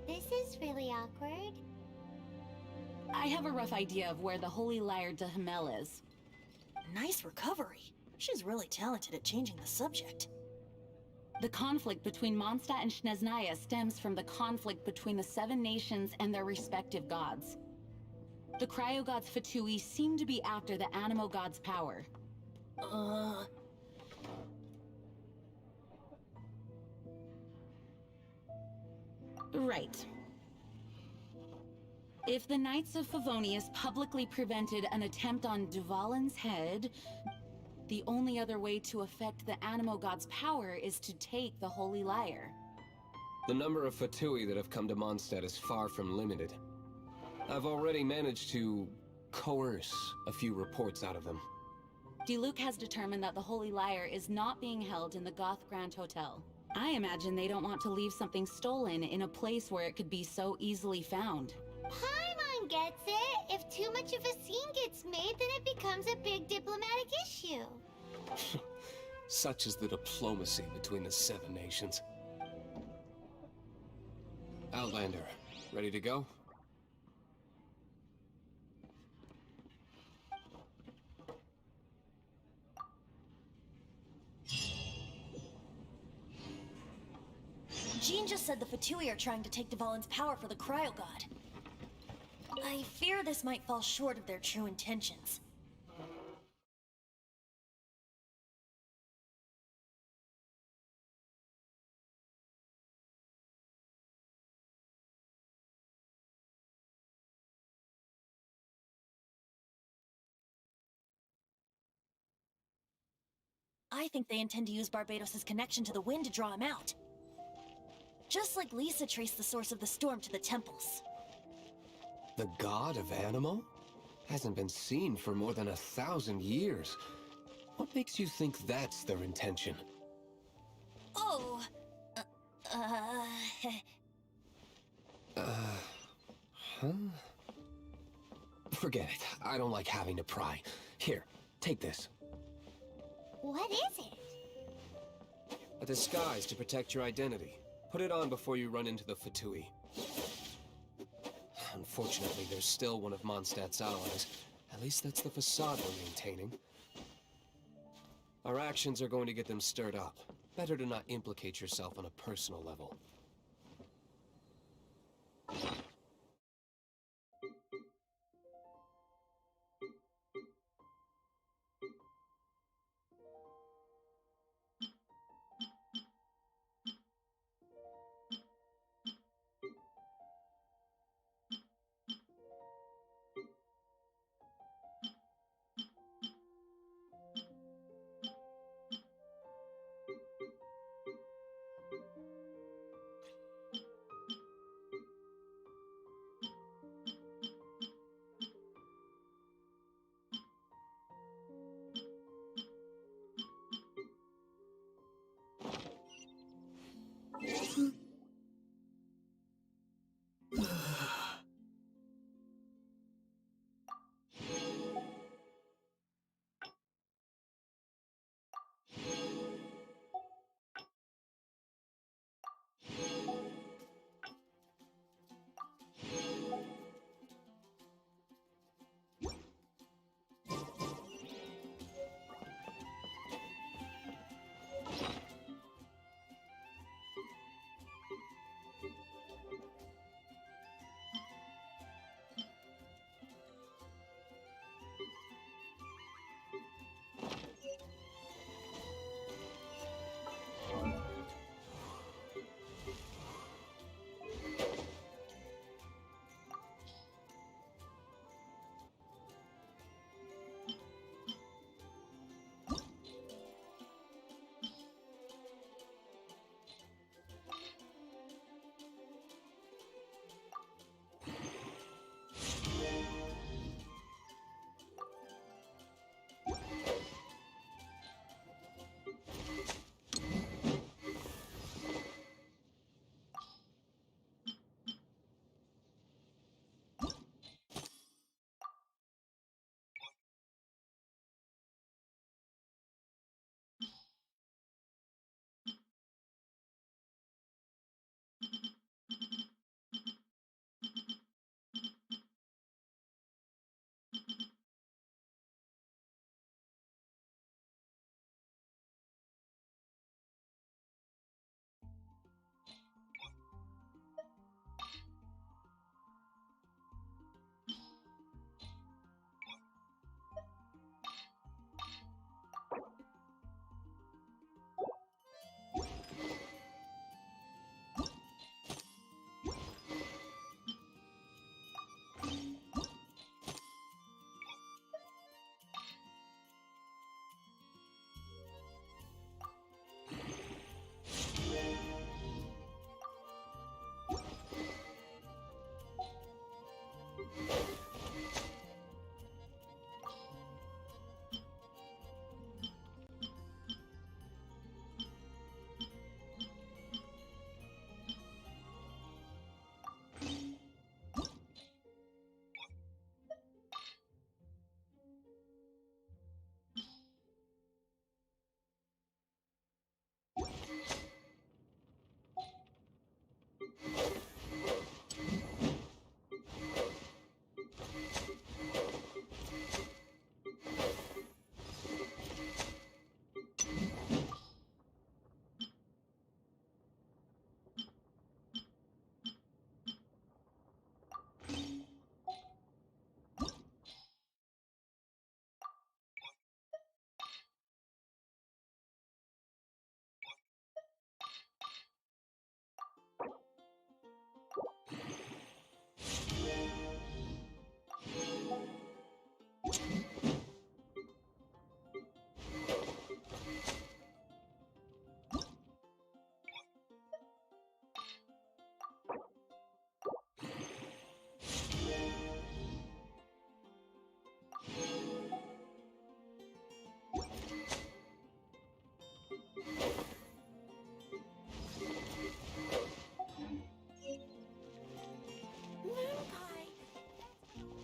this is really awkward. I have a rough idea of where the Holy Lyre de Himmel is. Nice recovery. She's really talented at changing the subject. The conflict between Mondstadt and Snezhnaya stems from the conflict between the Seven Nations and their respective gods. The Cryo-Gods Fatui seem to be after the Animo God's power. Right. If the Knights of Favonius publicly prevented an attempt on Dvalin's head, the only other way to affect the Animo God's power is to take the Holy Lyre. The number of Fatui that have come to Mondstadt is far from limited. I've already managed to coerce a few reports out of them. Diluc has determined that the Holy Lyre is not being held in the Goth Grand Hotel. I imagine they don't want to leave something stolen in a place where it could be so easily found. Paimon gets it. If too much of a scene gets made, then it becomes a big diplomatic issue. Such is the diplomacy between the Seven Nations. Outlander, ready to go? Jean just said the Fatui are trying to take Dvalin's power for the Cryo God. I fear this might fall short of their true intentions. I think they intend to use Barbados' connection to the wind to draw him out. Just like Lisa traced the source of the storm to the temples. The god of Animo? Hasn't been seen for more than 1,000 years. What makes you think that's their intention? Oh... Huh? Forget it. I don't like having to pry. Here, take this. What is it? A disguise to protect your identity. Put it on before you run into the Fatui. Unfortunately, there's still one of Mondstadt's allies. At least that's the facade we're maintaining. Our actions are going to get them stirred up. Better to not implicate yourself on a personal level.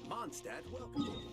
Mondstadt, welcome.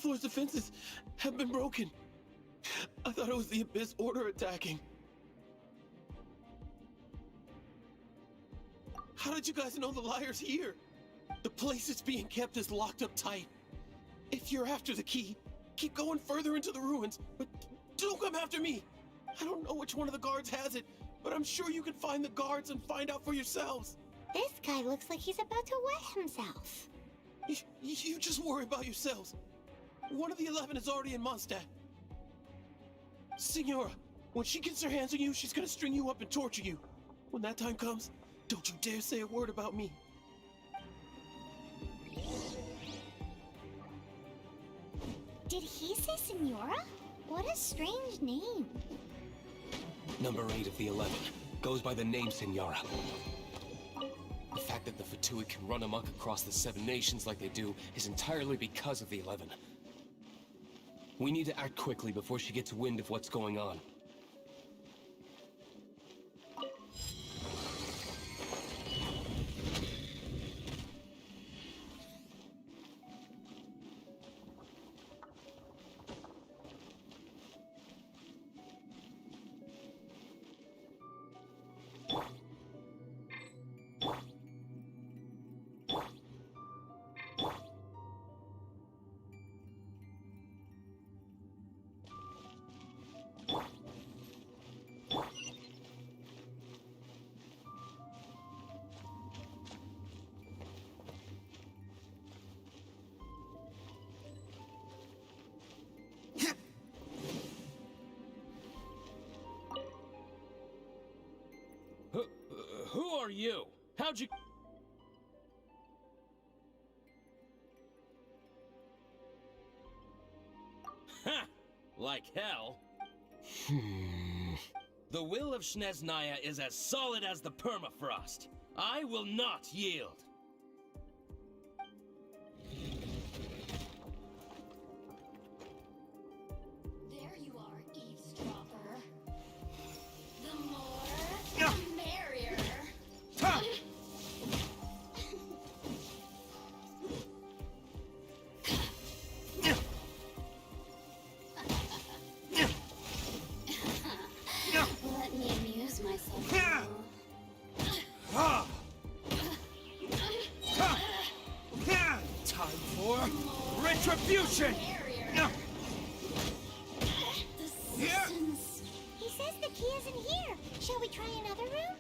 floor's defenses have been broken. I thought it was the Abyss Order attacking. How did you guys know the liar's here? The place it's being kept is locked up tight. If you're after the key, keep going further into the ruins, but don't come after me. I don't know which one of the guards has it, but I'm sure you can find the guards and find out for yourselves. This guy looks like he's about to wet himself. You just worry about yourselves. One of the 11 is already in Mondstadt. Signora, when she gets her hands on you, she's gonna string you up and torture you. When that time comes, don't you dare say a word about me. Did he say Senora? What a strange name. Number 8 of the 11 goes by the name Senora. The fact that the Fatui can run amok across the 7 nations like they do is entirely because of the 11. We need to act quickly before she gets wind of what's going on. Who are you? How'd you... Ha! Like hell. The will of Snezhnaya is as solid as the permafrost. I will not yield. There you are, eavesdropper. The more, the merrier. Let me amuse myself a little. Time for retribution! The systems. He says the key isn't here. Shall we try another room?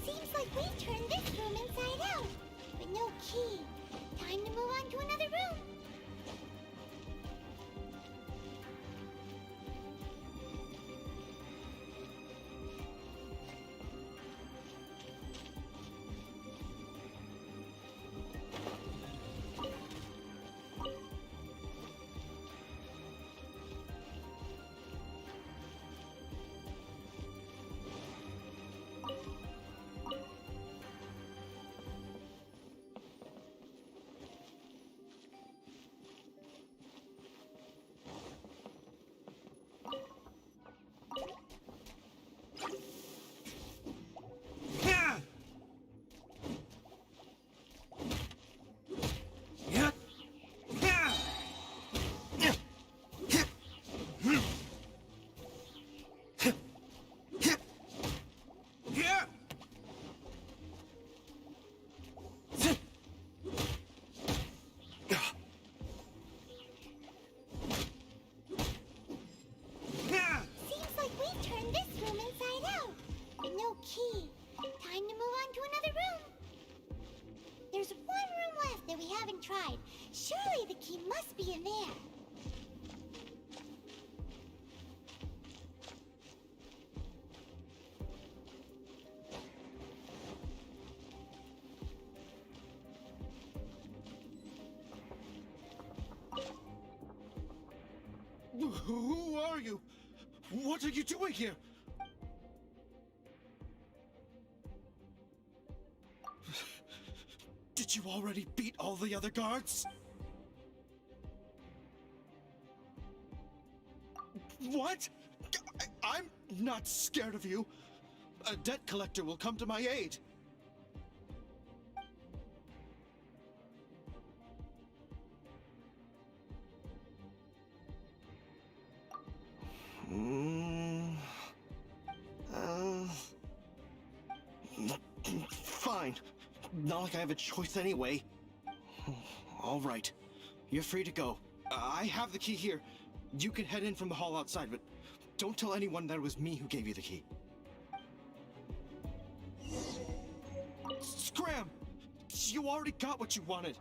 Seems like we've turned this room inside out, but no key. Time to move on to another room. Seems like we've turned this room inside out, but no key. Time to move on to another room. There's one room left that we haven't tried. Surely the key must be in there. Who are you? What are you doing here? Did you already beat all the other guards? What? I'm not scared of you. A debt collector will come to my aid. Fine. Not like I have a choice anyway. All right. You're free to go. I have the key here. You can head in from the hall outside, but don't tell anyone that it was me who gave you the key. Scram! You already got what you wanted.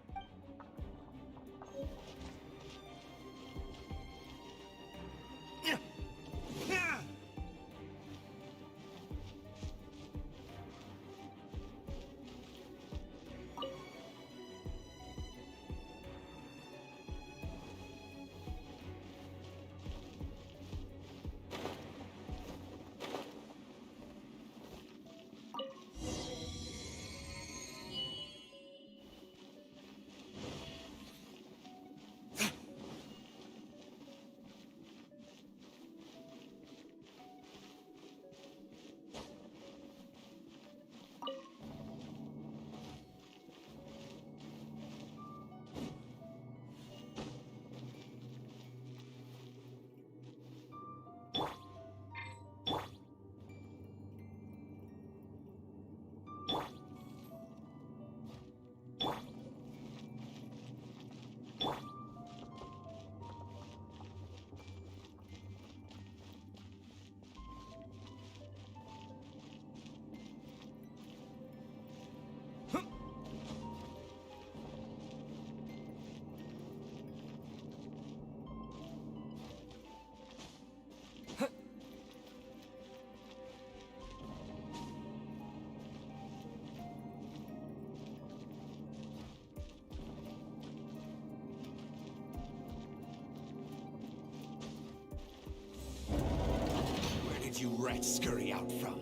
You rats scurry out from?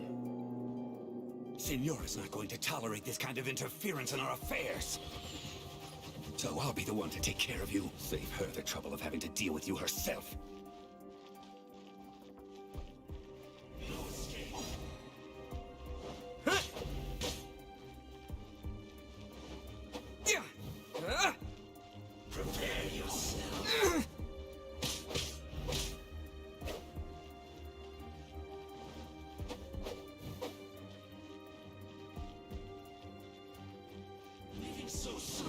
Signora's not going to tolerate this kind of interference in our affairs. So I'll be the one to take care of you. Save her the trouble of having to deal with you herself. No escape. Prepare yourself. So soon.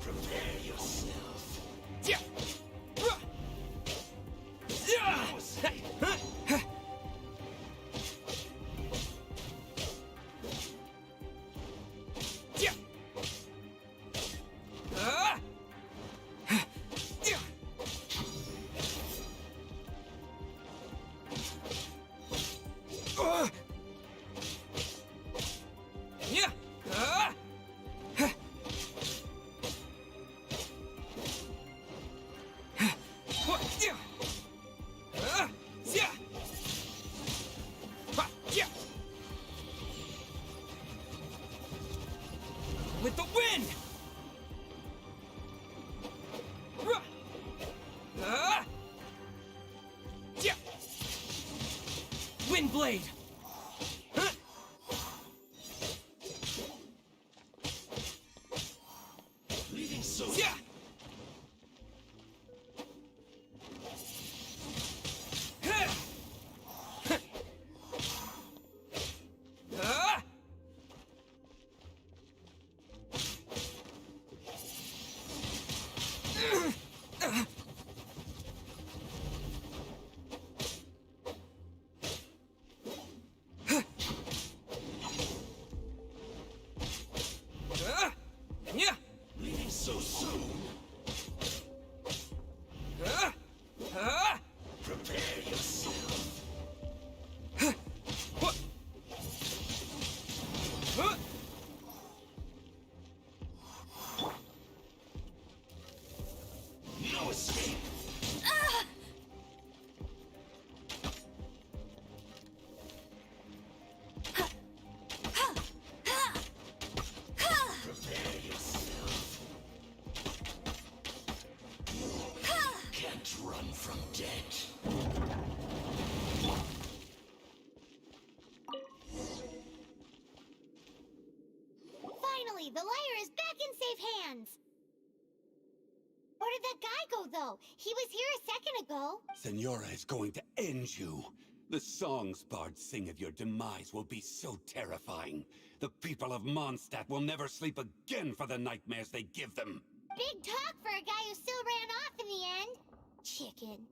Prepare yourself. With the wind! Windblade! Leaving so. debt. Finally, the lyre is back in safe hands. Where did that guy go, though? He was here a second ago. Senora is going to end you. The songs bards sing of your demise will be so terrifying. The people of Mondstadt will never sleep again for the nightmares they give them. Big talk for a guy who still ran off in the end. Chicken.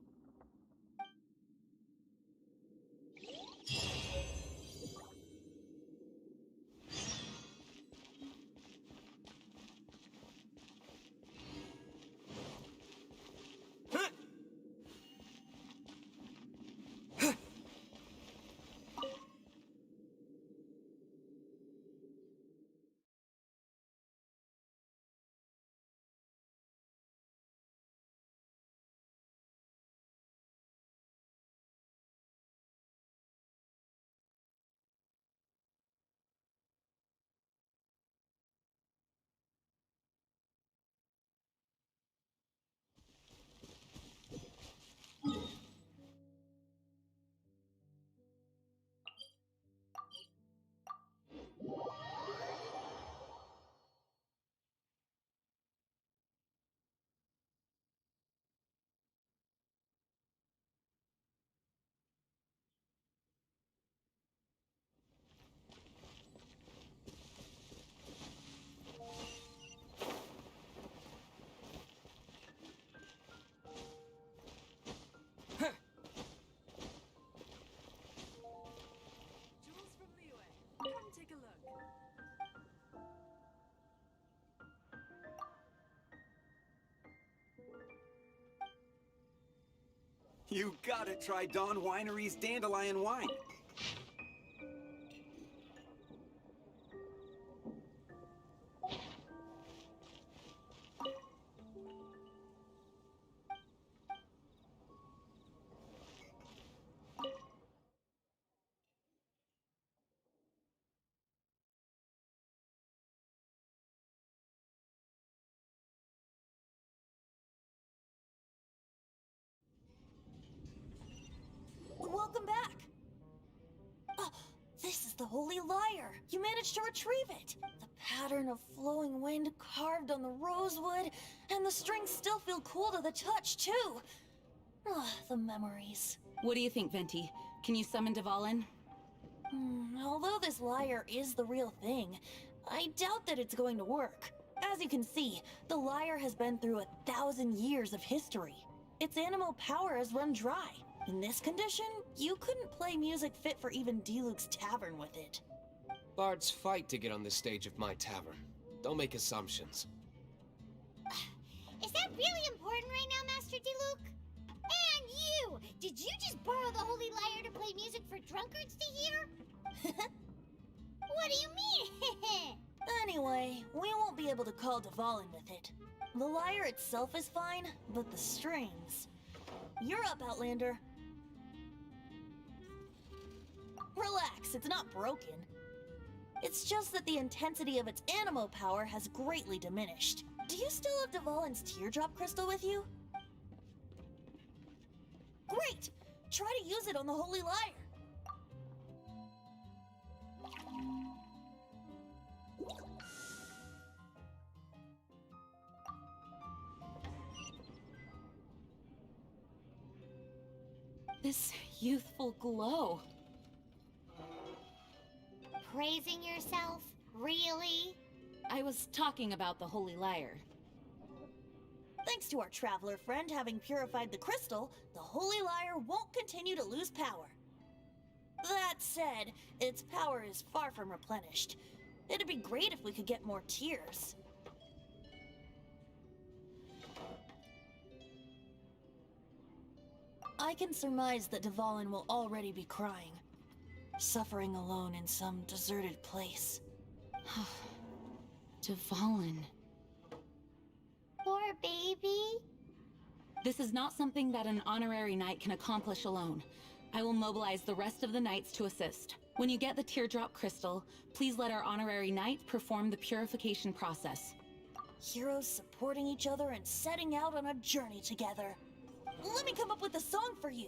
You gotta try Dawn Winery's Dandelion Wine. Welcome back! This is the Holy Lyre! You managed to retrieve it! The pattern of flowing wind carved on the rosewood, and the strings still feel cool to the touch, too! The memories. What do you think, Venti? Can you summon Dvalin? Although this lyre is the real thing, I doubt that it's going to work. As you can see, the lyre has been through 1,000 years of history. Its animal power has run dry. In this condition, you couldn't play music fit for even Diluc's tavern with it. Bards fight to get on the stage of my tavern. Don't make assumptions. Is that really important right now, Master Diluc? And you! Did you just borrow the Holy Lyre to play music for drunkards to hear? What do you mean? Anyway, we won't be able to call Dvalin with it. The lyre itself is fine, but the strings... You're up, Outlander. Relax, it's not broken. It's just that the intensity of its animo power has greatly diminished. Do you still have Dvalin's teardrop crystal with you? Great! Try to use it on the Holy Lyre. This youthful glow. Praising yourself? Really? I was talking about the Holy Lyre. Thanks to our traveler friend having purified the crystal, the Holy Lyre won't continue to lose power. That said, its power is far from replenished. It'd be great if we could get more tears. I can surmise that Dvalin will already be crying, suffering alone in some deserted place. Dvalin. Poor baby. This is not something that an honorary knight can accomplish alone. I will mobilize the rest of the knights to assist. When you get the teardrop crystal, please let our honorary knight perform the purification process. Heroes supporting each other and setting out on a journey together. let me come up with a song for you.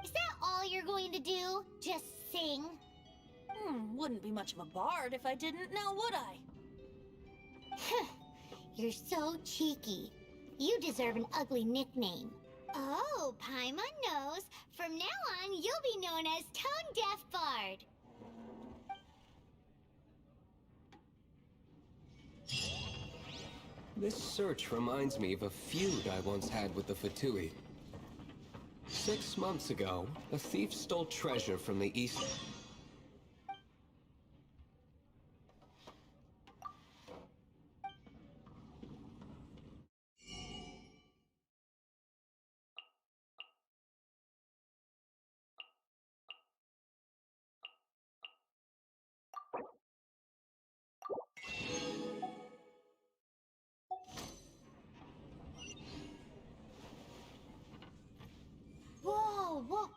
Is that all you're going to do? Just sing? Wouldn't be much of a bard if I didn't, now would I? You're so cheeky. You deserve an ugly nickname. Oh, Paimon knows. From now on, you'll be known as Tone Deaf Bard. This search reminds me of a feud I once had with the Fatui. 6 months ago, a thief stole treasure from the east. Whoa, whoa.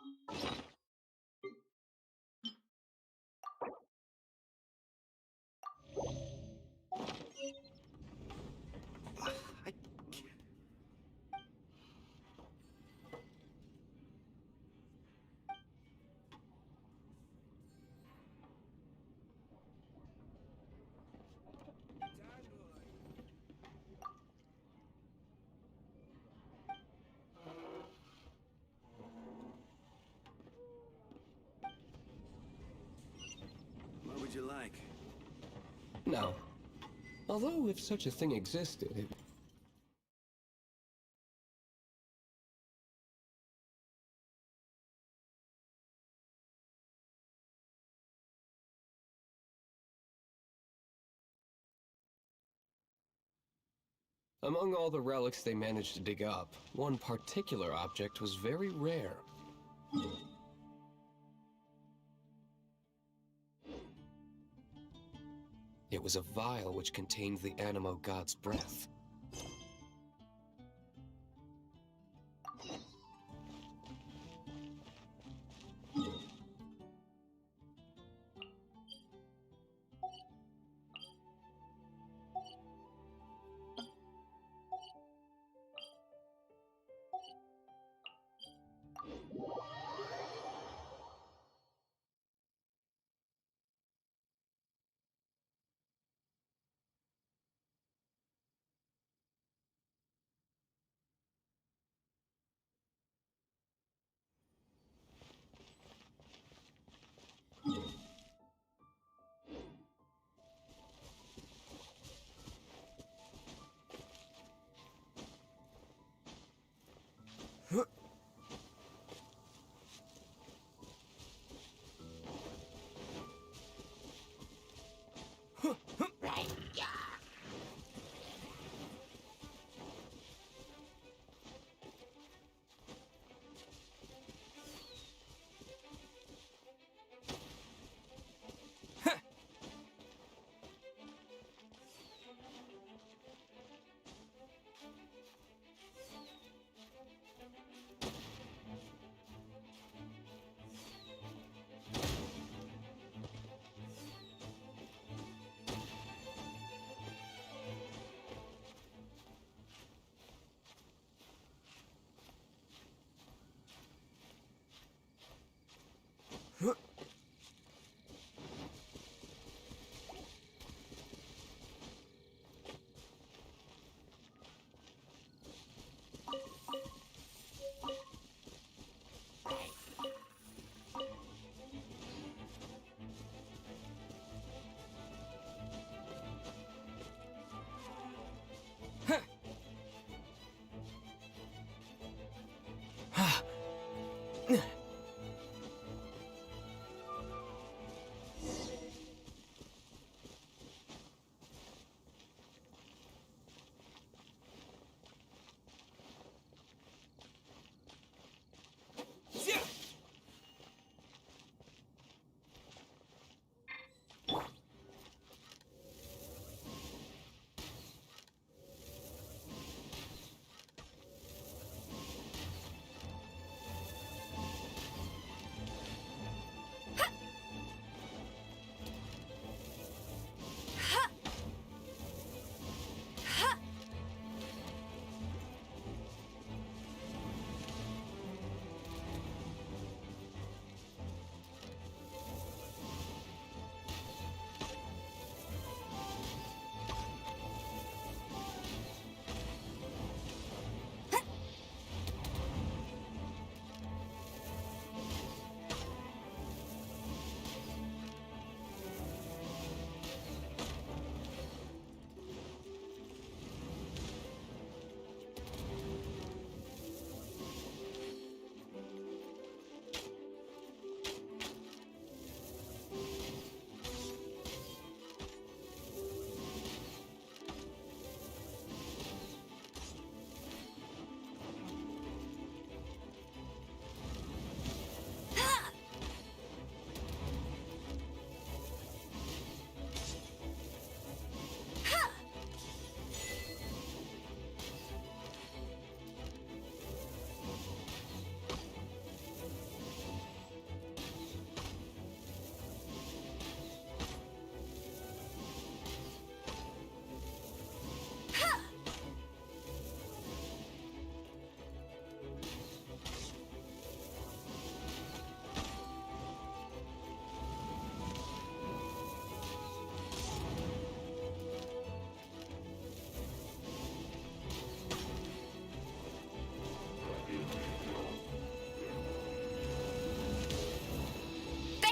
What would you like? No. Although, if such a thing existed, it... Among all the relics they managed to dig up, one particular object was very rare. It was a vial which contained the Animo god's breath.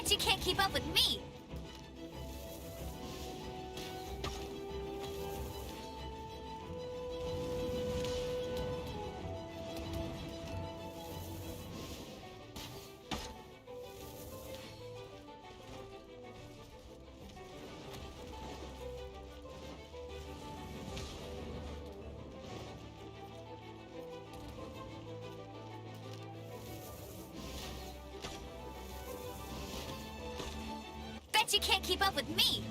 Bet you can't keep up with me! Bet you can't keep up with me!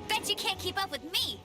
Bet you can't keep up with me!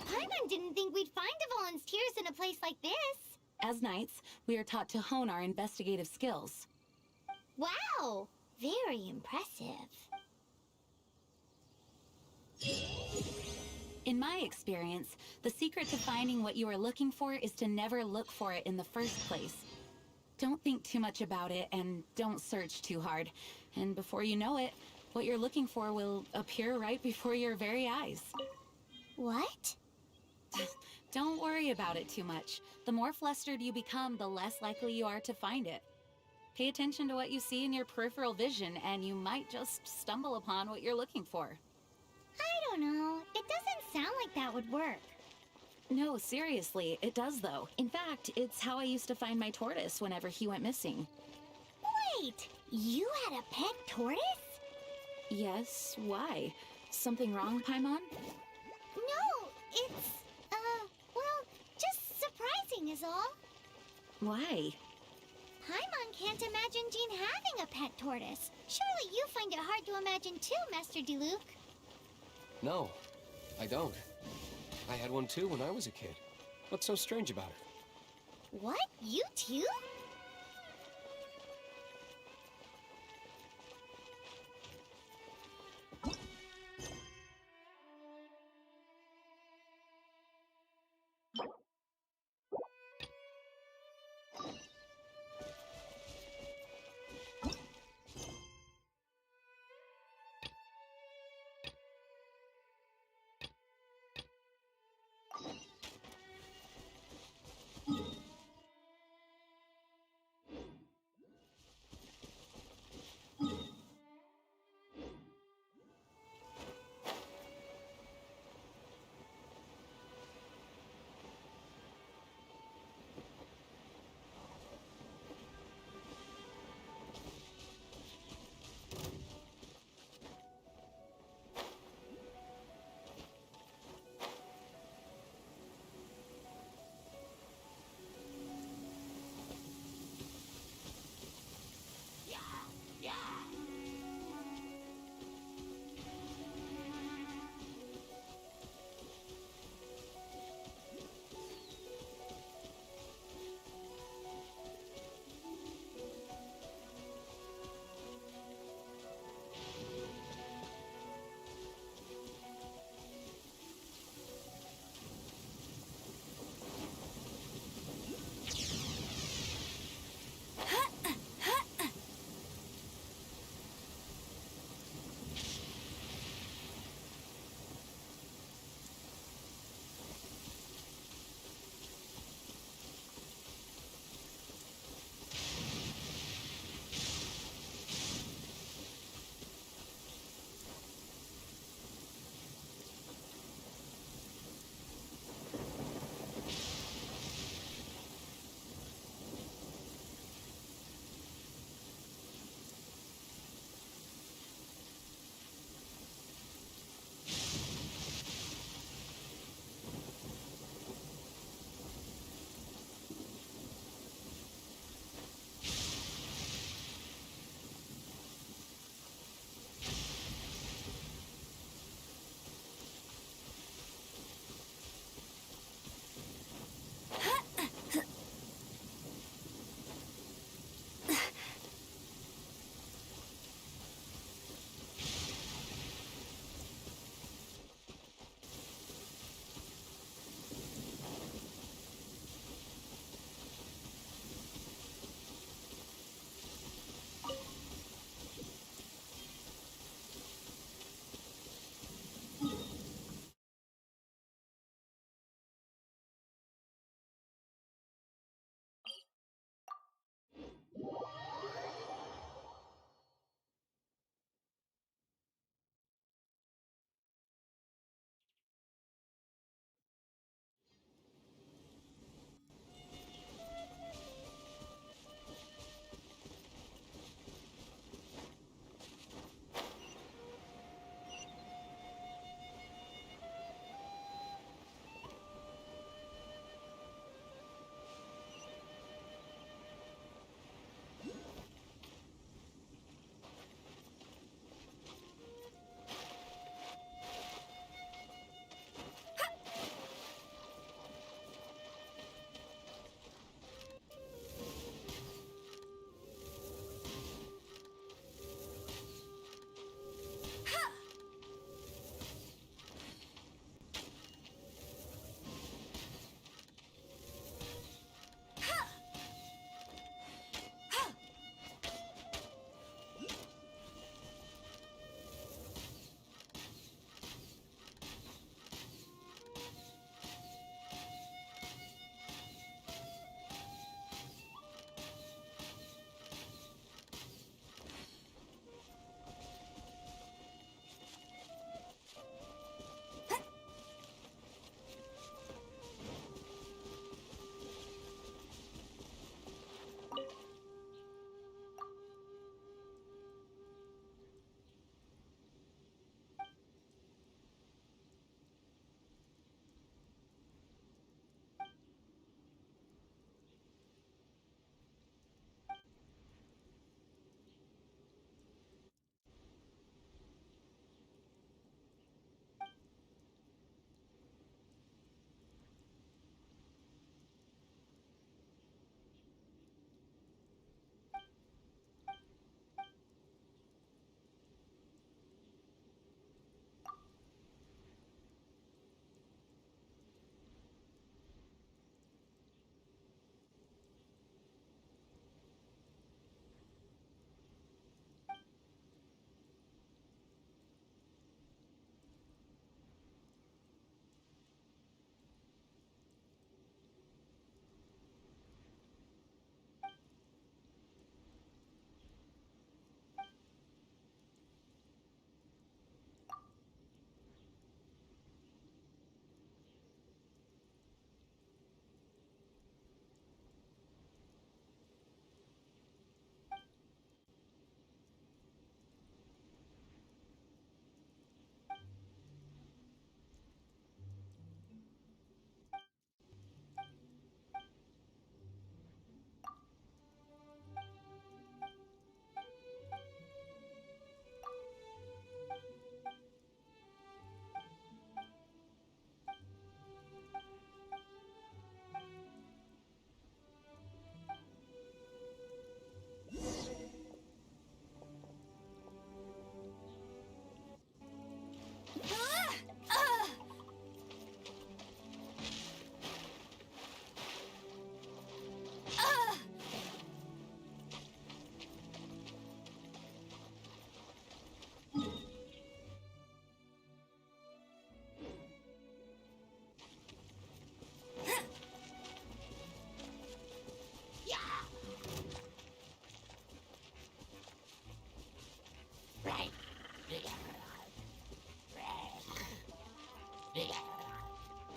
Paimon didn't think we'd find Dvalin's tears in a place like this. As knights, we are taught to hone our investigative skills. Wow! Very impressive. In my experience, the secret to finding what you are looking for is to never look for it in the first place. Don't think too much about it and don't search too hard. And before you know it, what you're looking for will appear right before your very eyes. What? Don't worry about it too much. The more flustered you become, the less likely you are to find it. Pay attention to what you see in your peripheral vision, and you might just stumble upon what you're looking for. I don't know. It doesn't sound like that would work. No, seriously, it does though. In fact, it's how I used to find my tortoise whenever he went missing. Wait! You had a pet tortoise? Yes, why? Something wrong, Paimon? No, it's, well, just surprising is all. Why? Paimon can't imagine Jean having a pet tortoise. Surely you find it hard to imagine too, Master Diluc. No, I don't. I had one too when I was a kid. What's so strange about it? What? You too?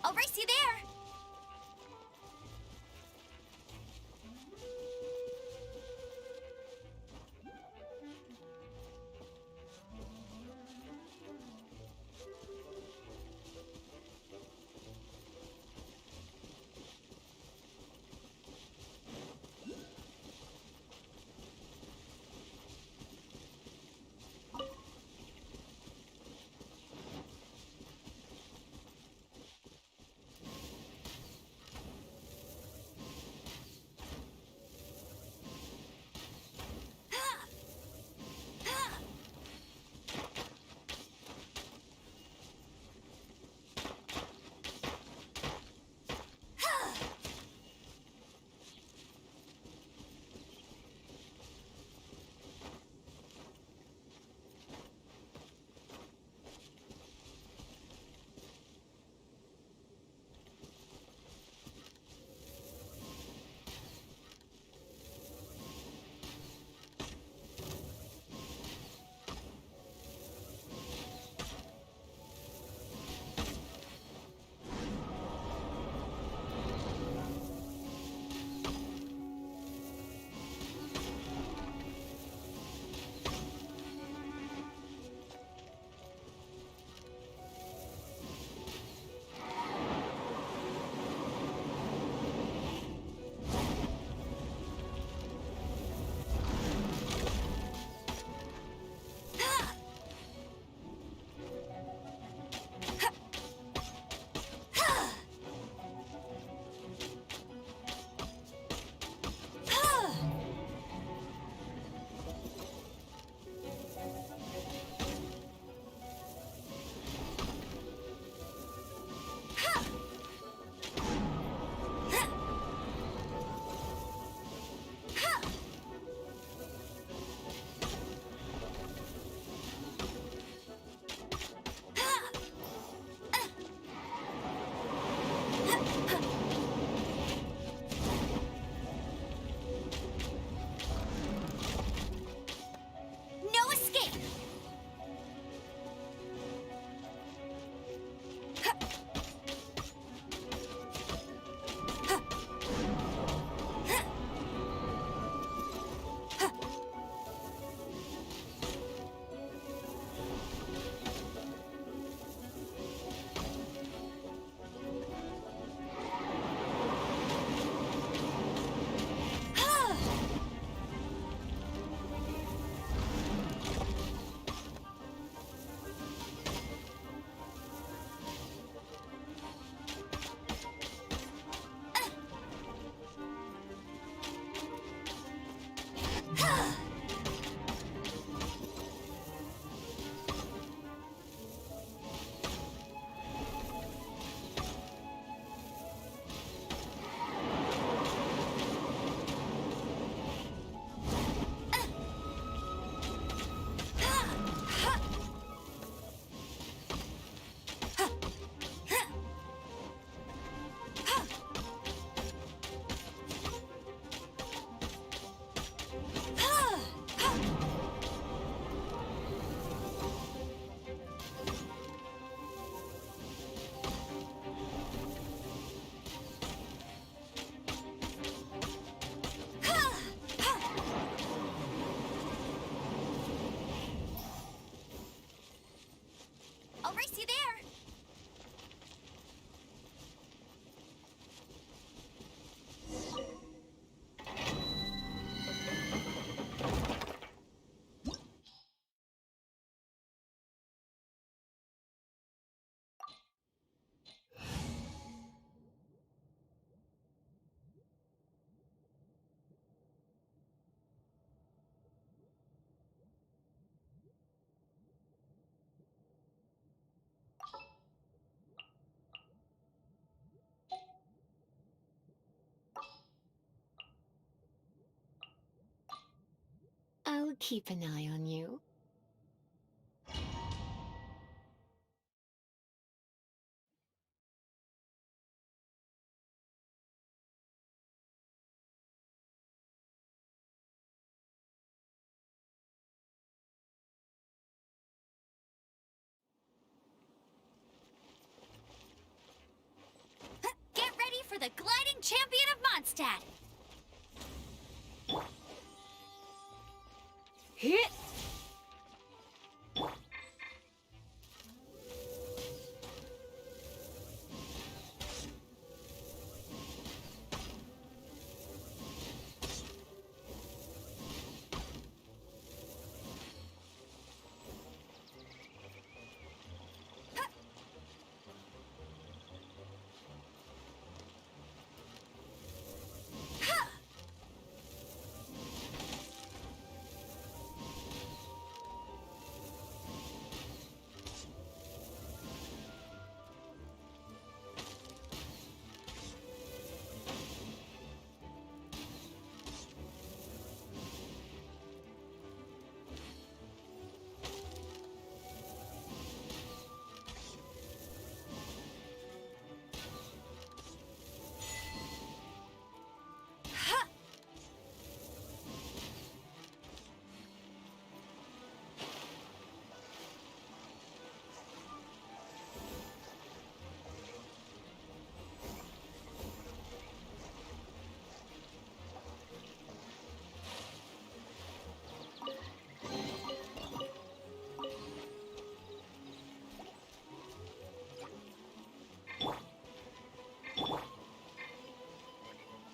I'll race you there! No escape! I'll race you there! I'll keep an eye on you. Mondstadt. Hit!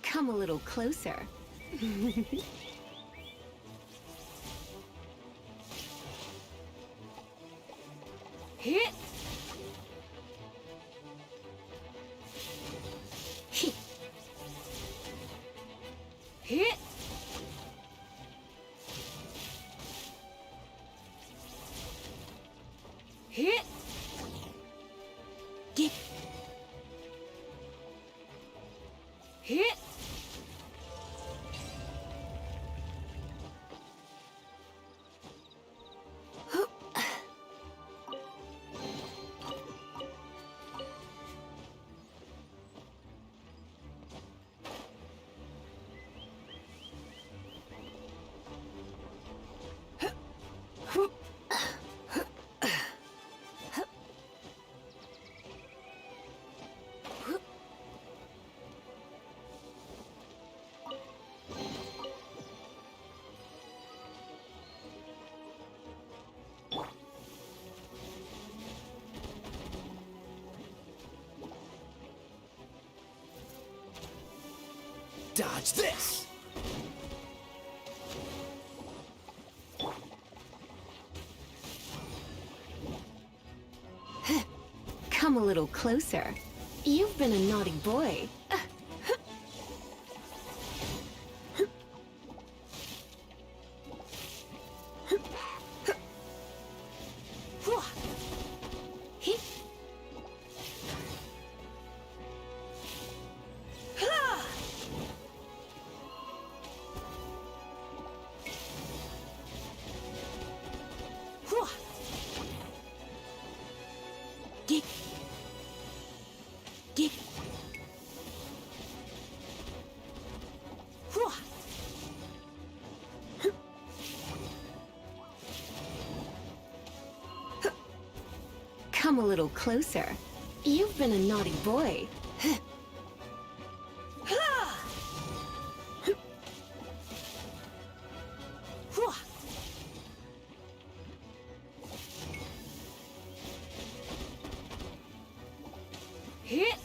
Come a little closer. Hit! Hit! Hit! Get! Hit! Dodge this! Come a little closer. You've been a naughty boy. Come a little closer. You've been a naughty boy. Hit!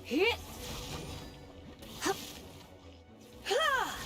Hit! Hup! Ha!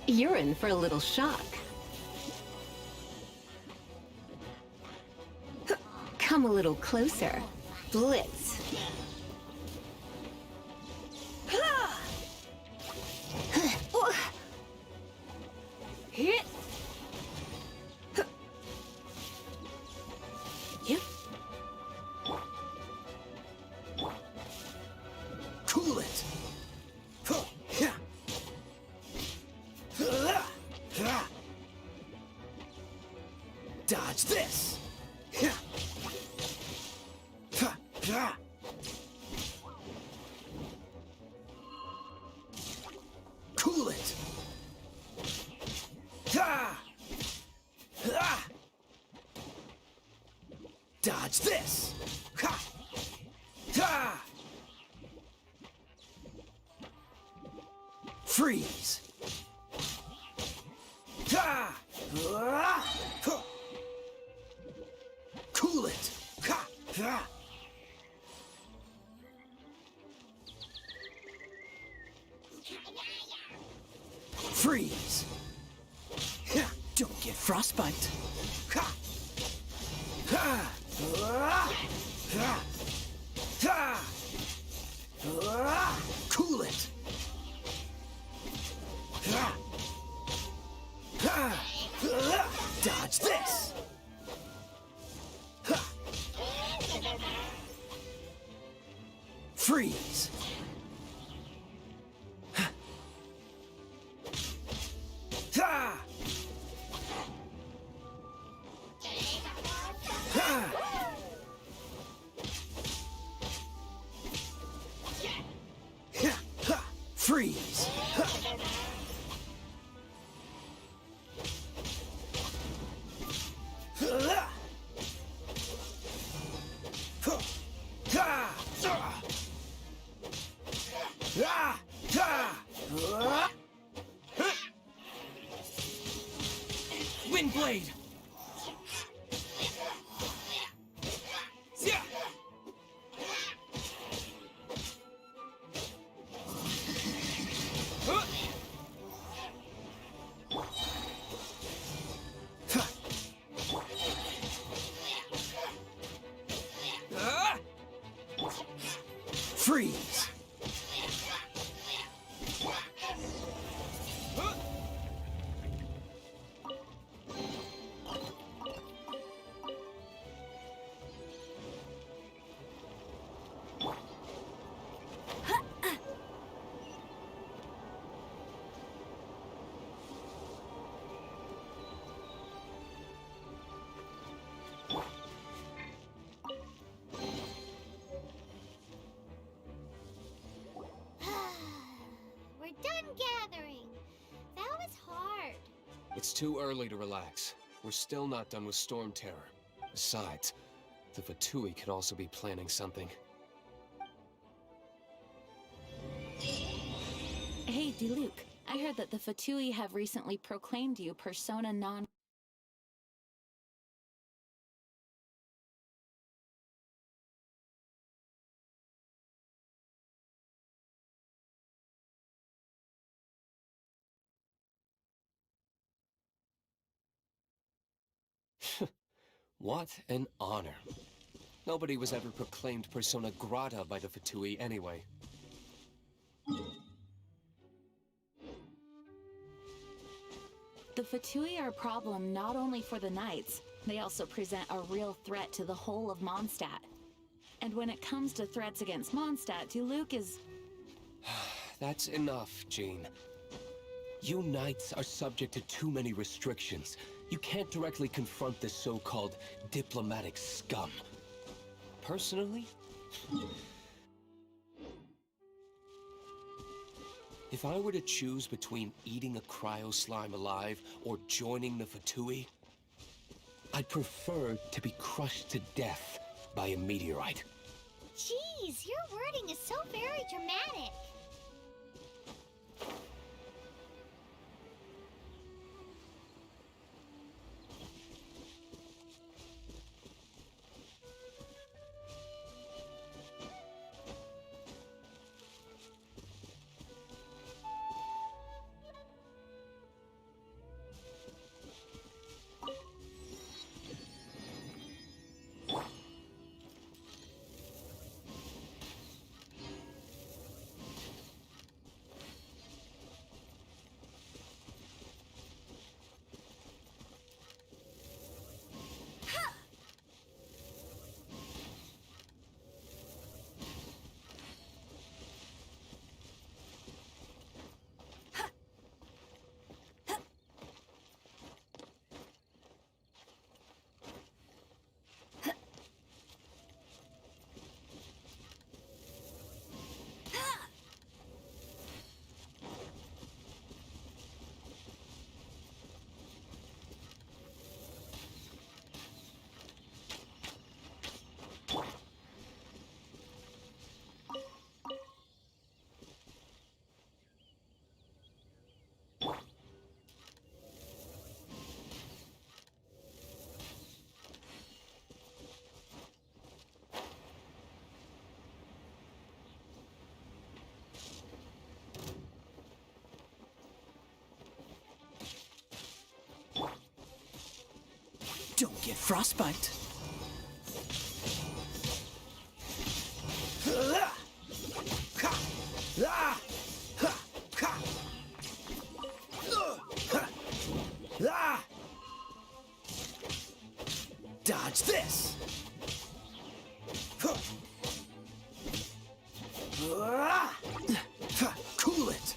You're in for a little shock. Come a little closer. Blitz. Hit. Yep. Cool it! Dodge this! Cool it! Dodge this! Freeze! Cool it! Freeze! Don't get frostbite! Cool it! Dodge this! Freeze! Freeze! Wind blade! Freeze! We're done gathering. That was hard. It's too early to relax. We're still not done with Storm Terror. Besides, the Fatui could also be planning something. Hey, Diluc. I heard that the Fatui have recently proclaimed you persona non... What an honor. Nobody was ever proclaimed persona grata by the Fatui anyway. The Fatui are a problem not only for the Knights, they also present a real threat to the whole of Mondstadt. And when it comes to threats against Mondstadt, Diluc is... That's enough, Jean. You Knights are subject to too many restrictions. You can't directly confront this so-called diplomatic scum. Personally? If I were to choose between eating a cryo slime alive or joining the Fatui, I'd prefer to be crushed to death by a meteorite. Jeez, Geez, your wording is so very dramatic. Don't get frostbite. Dodge this. Cool it.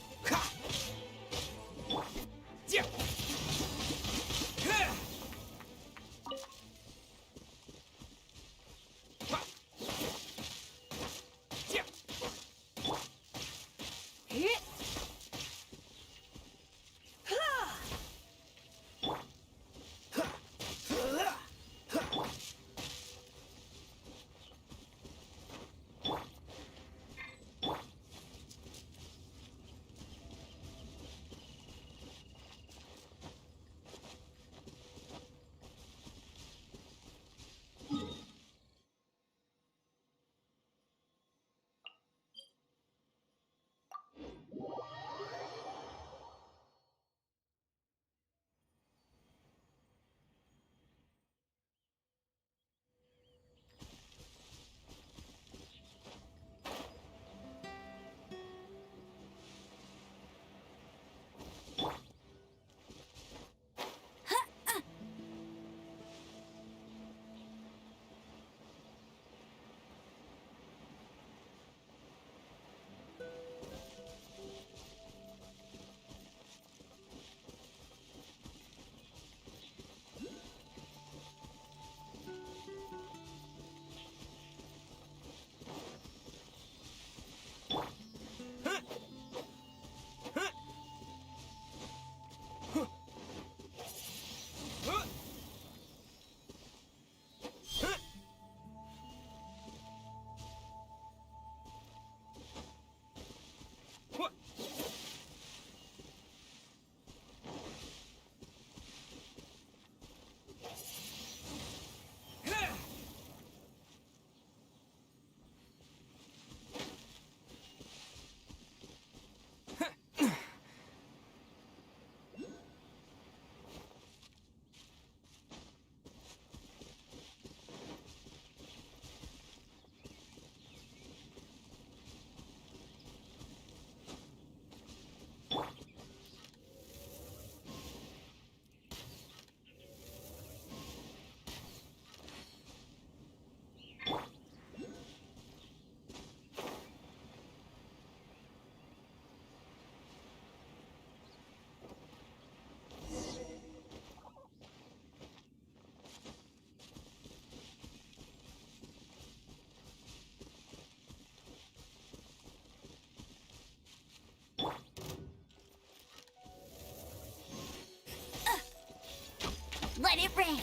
Let it rain.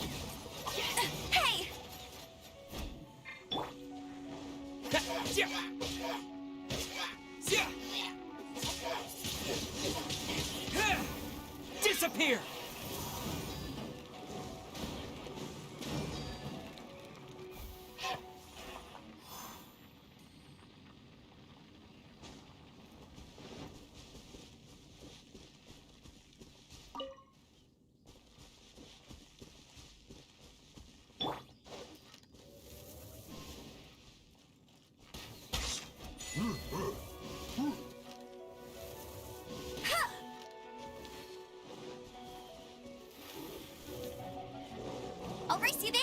Hey! here! I'll race you there.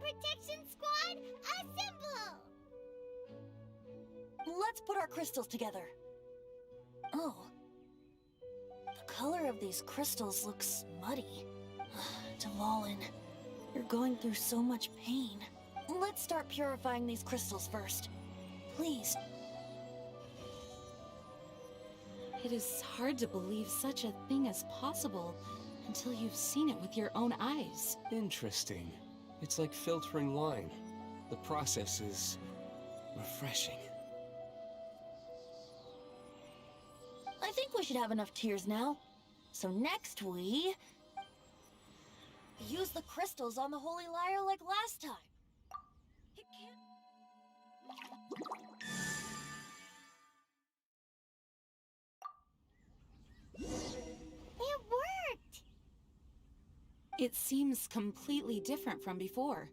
Protection Squad, assemble! Let's put our crystals together. Oh. The color of these crystals looks muddy. Dvalin, you're going through so much pain. Let's start purifying these crystals first. Please. It is hard to believe such a thing is possible until you've seen it with your own eyes. Interesting. It's like filtering wine. The process is refreshing. I think we should have enough tears now. So next we use the crystals on the Holy Lyre like last time. It can't... It worked! It seems completely different from before.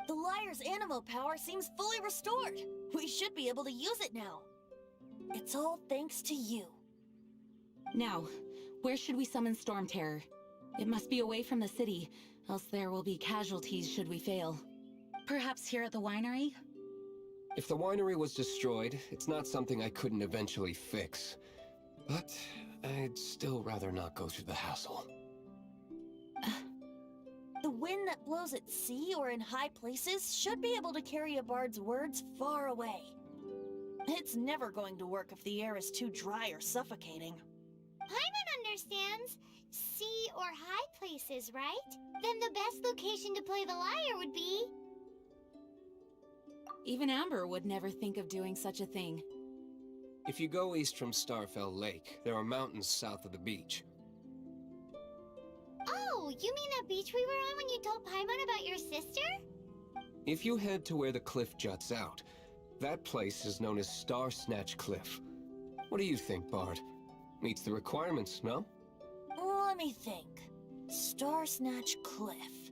The Lyre's animo power seems fully restored. We should be able to use it now. It's all thanks to you. Now, where should we summon Storm Terror? It must be away from the city, else there will be casualties should we fail. Perhaps here at the winery? If the winery was destroyed, it's not something I couldn't eventually fix. But I'd still rather not go through the hassle. The wind that blows at sea or in high places should be able to carry a bard's words far away. It's never going to work if the air is too dry or suffocating. Paimon understands sea or high places, right? Then the best location to play the lyre would be... Even Amber would never think of doing such a thing. If you go east from Starfell Lake, there are mountains south of the beach. Oh, you mean that beach we were on when you told Paimon about your sister? If you head to where the cliff juts out, that place is known as Star Snatch Cliff. What do you think, Bard? Meets the requirements, no? Let me think. Star Snatch Cliff.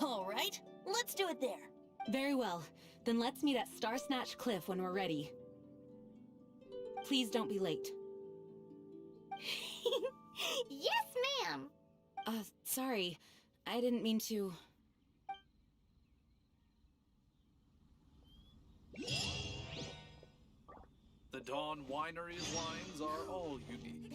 All right, let's do it there. Very well. Then let's meet at Star Snatch Cliff when we're ready. Please don't be late. Yes, ma'am! Sorry. I didn't mean to... The Dawn Winery's wines are all unique.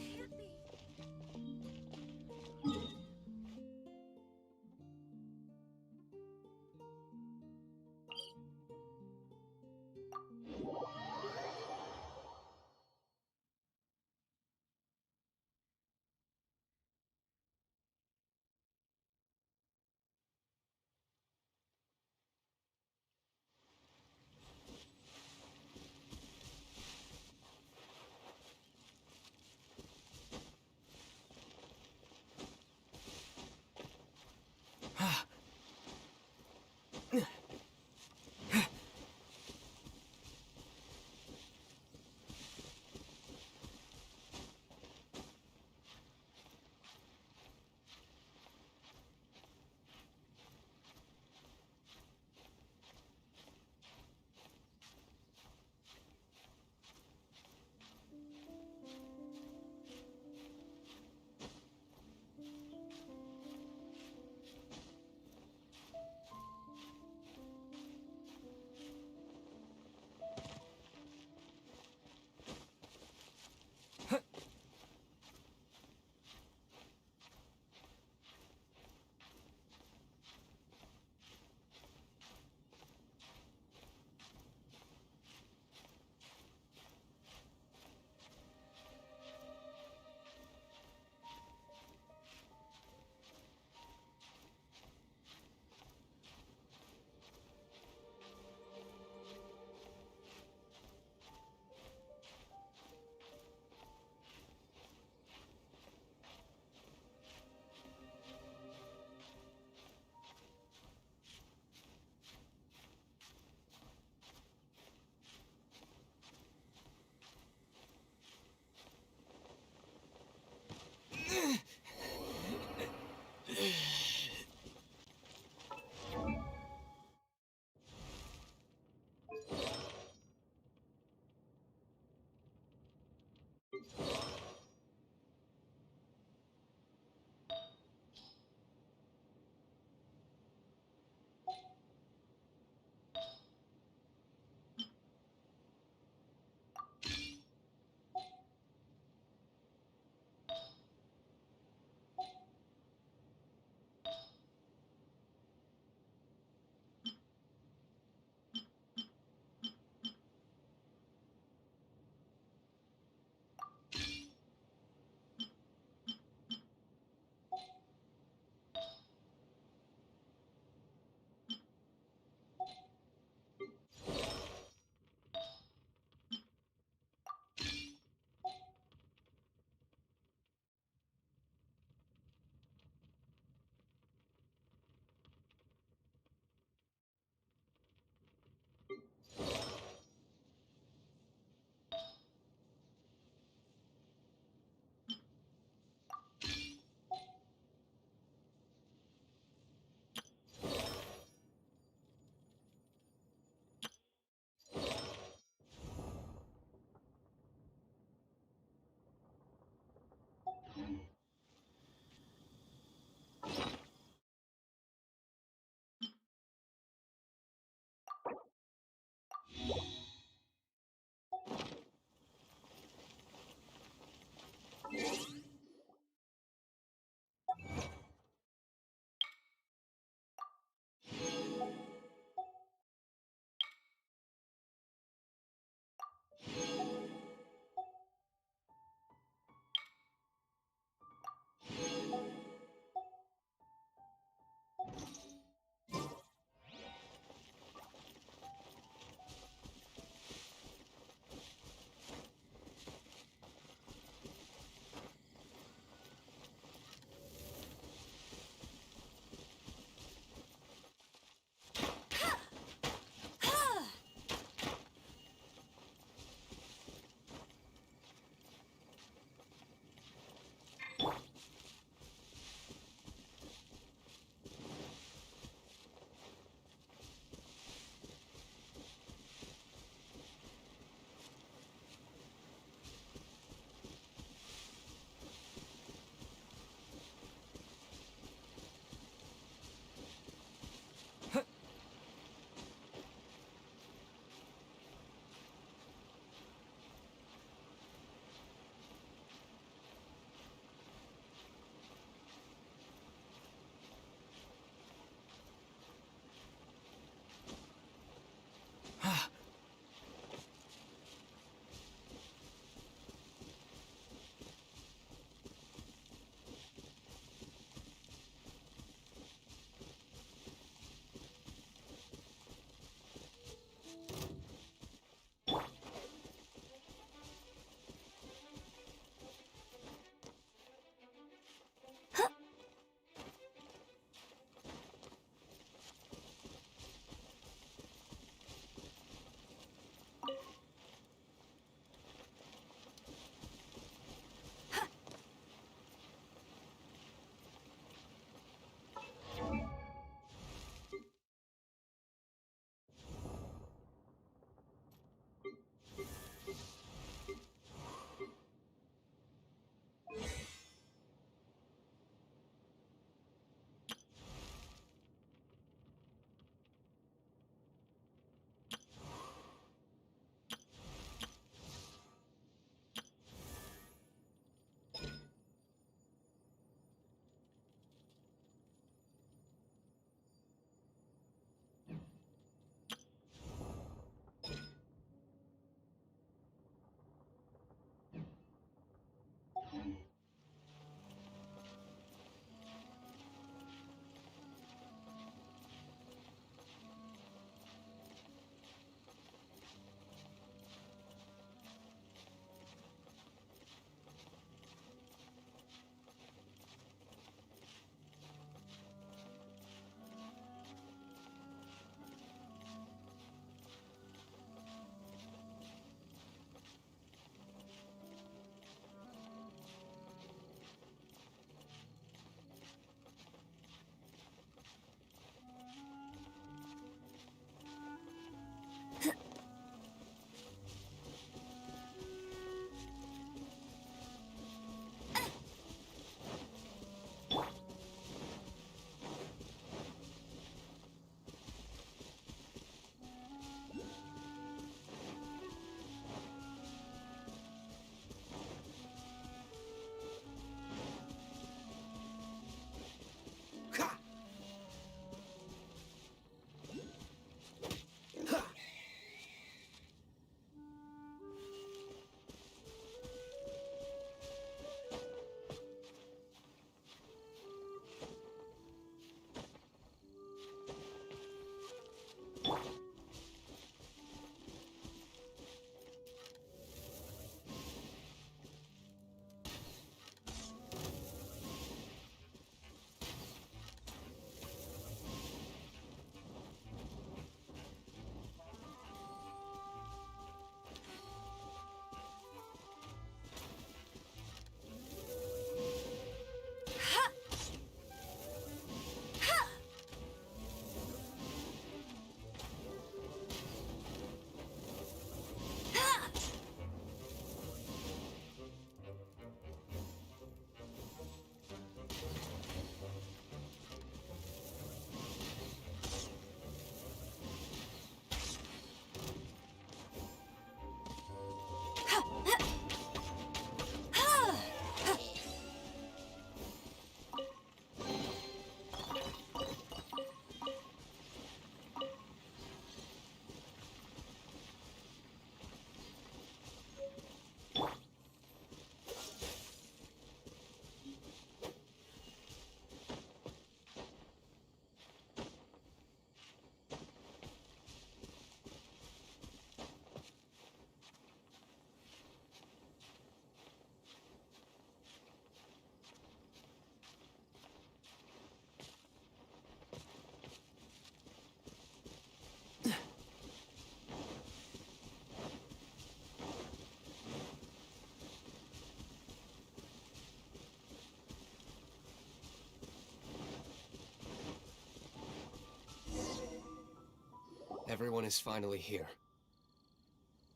Everyone is finally here.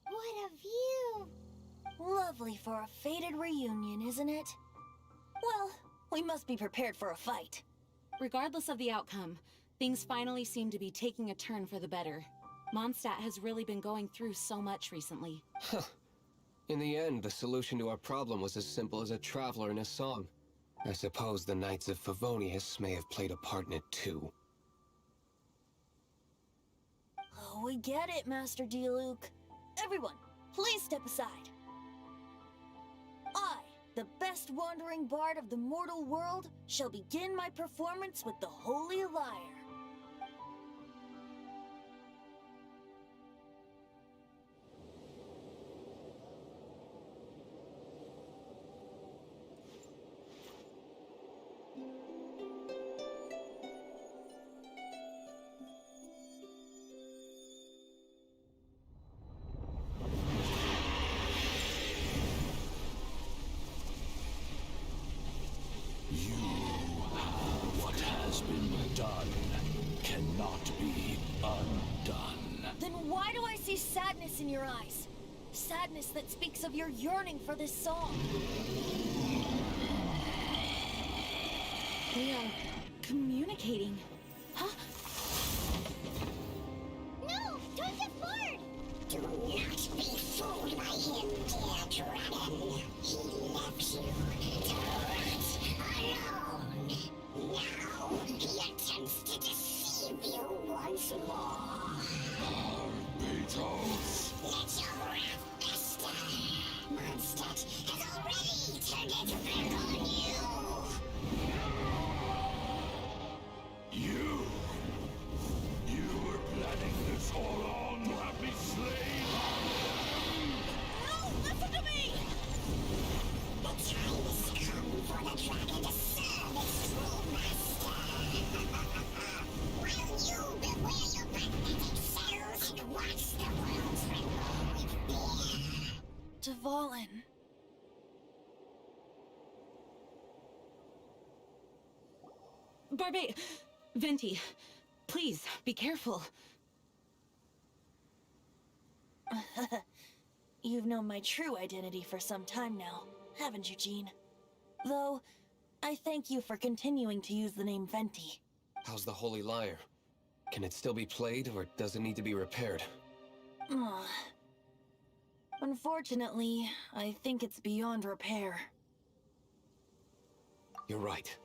What a view! Lovely for a fated reunion, isn't it? Well, we must be prepared for a fight. Regardless of the outcome, things finally seem to be taking a turn for the better. Mondstadt has really been going through so much recently. Huh. In the end, the solution to our problem was as simple as a traveler in a song. I suppose the Knights of Favonius may have played a part in it too. Oh, we get it, Master D-Luke. Everyone, please step aside. I, the best wandering bard of the mortal world, shall begin my performance with the Holy Lyre. What has been done cannot be undone. Then why do I see sadness in your eyes? Sadness that speaks of your yearning for this song. They are communicating. Huh? No! Don't get bored! Do not be fooled by him, dear dragon. He left you to rot alone. Now he attempts to deceive you once more. Beatles! Let your wrath fester. Mondstadt has already turned its back on you. You were planning this all along to have me slain? No, listen to me! The time has come for the dragon to serve its true master. While you beware your magnetic cells and watch the world tremble with fear. Dvalin. Venti, please, be careful. You've known my true identity for some time now, haven't you, Jean? Though, I thank you for continuing to use the name Venti. How's the Holy Lyre? Can it still be played, or does it need to be repaired? Unfortunately, I think it's beyond repair. You're right.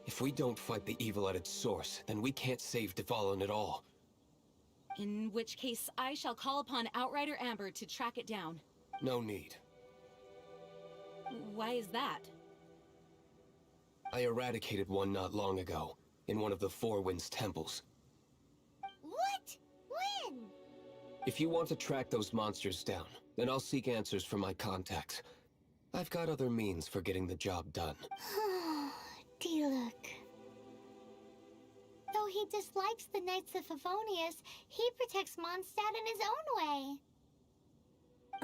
If we don't fight the evil at its source, then we can't save Dvalin at all. In which case, I shall call upon Outrider Amber to track it down. No need. Why is that? I eradicated one not long ago, in one of the Four Winds temples. What? When? If you want to track those monsters down, then I'll seek answers from my contacts. I've got other means for getting the job done. D-Luke. Though he dislikes the Knights of Favonius, he protects Mondstadt in his own way.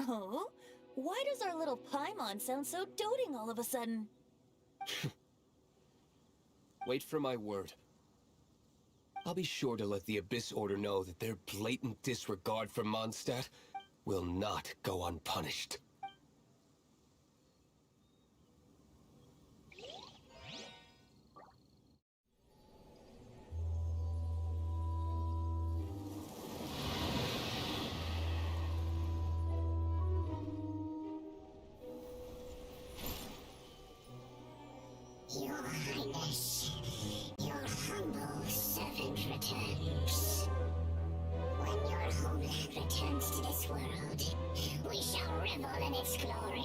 Oh? Why does our little Paimon sound so doting all of a sudden? Wait for my word. I'll be sure to let the Abyss Order know that their blatant disregard for Mondstadt will not go unpunished. Your Highness, your humble servant returns. When your homeland returns to this world, we shall revel in its glory.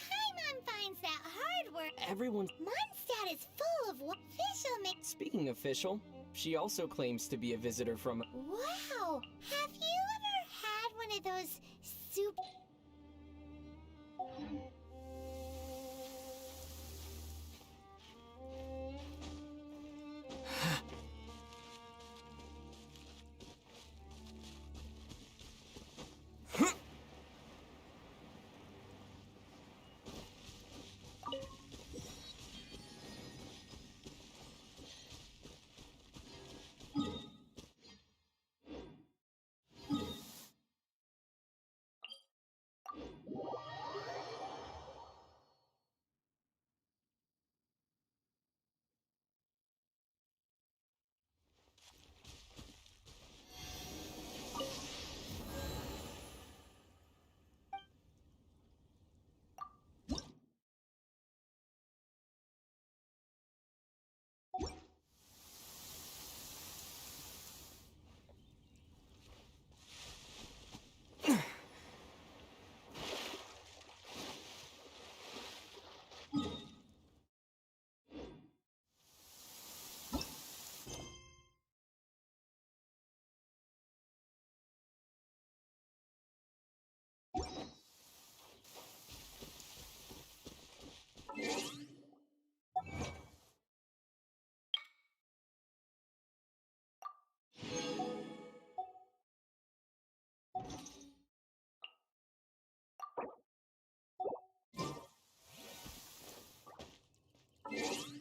Paimon finds that hard work. Everyone's... Mondstadt is full of what official make. Speaking of official, she also claims to be a visitor from... Wow! Have you ever had one of those soup? you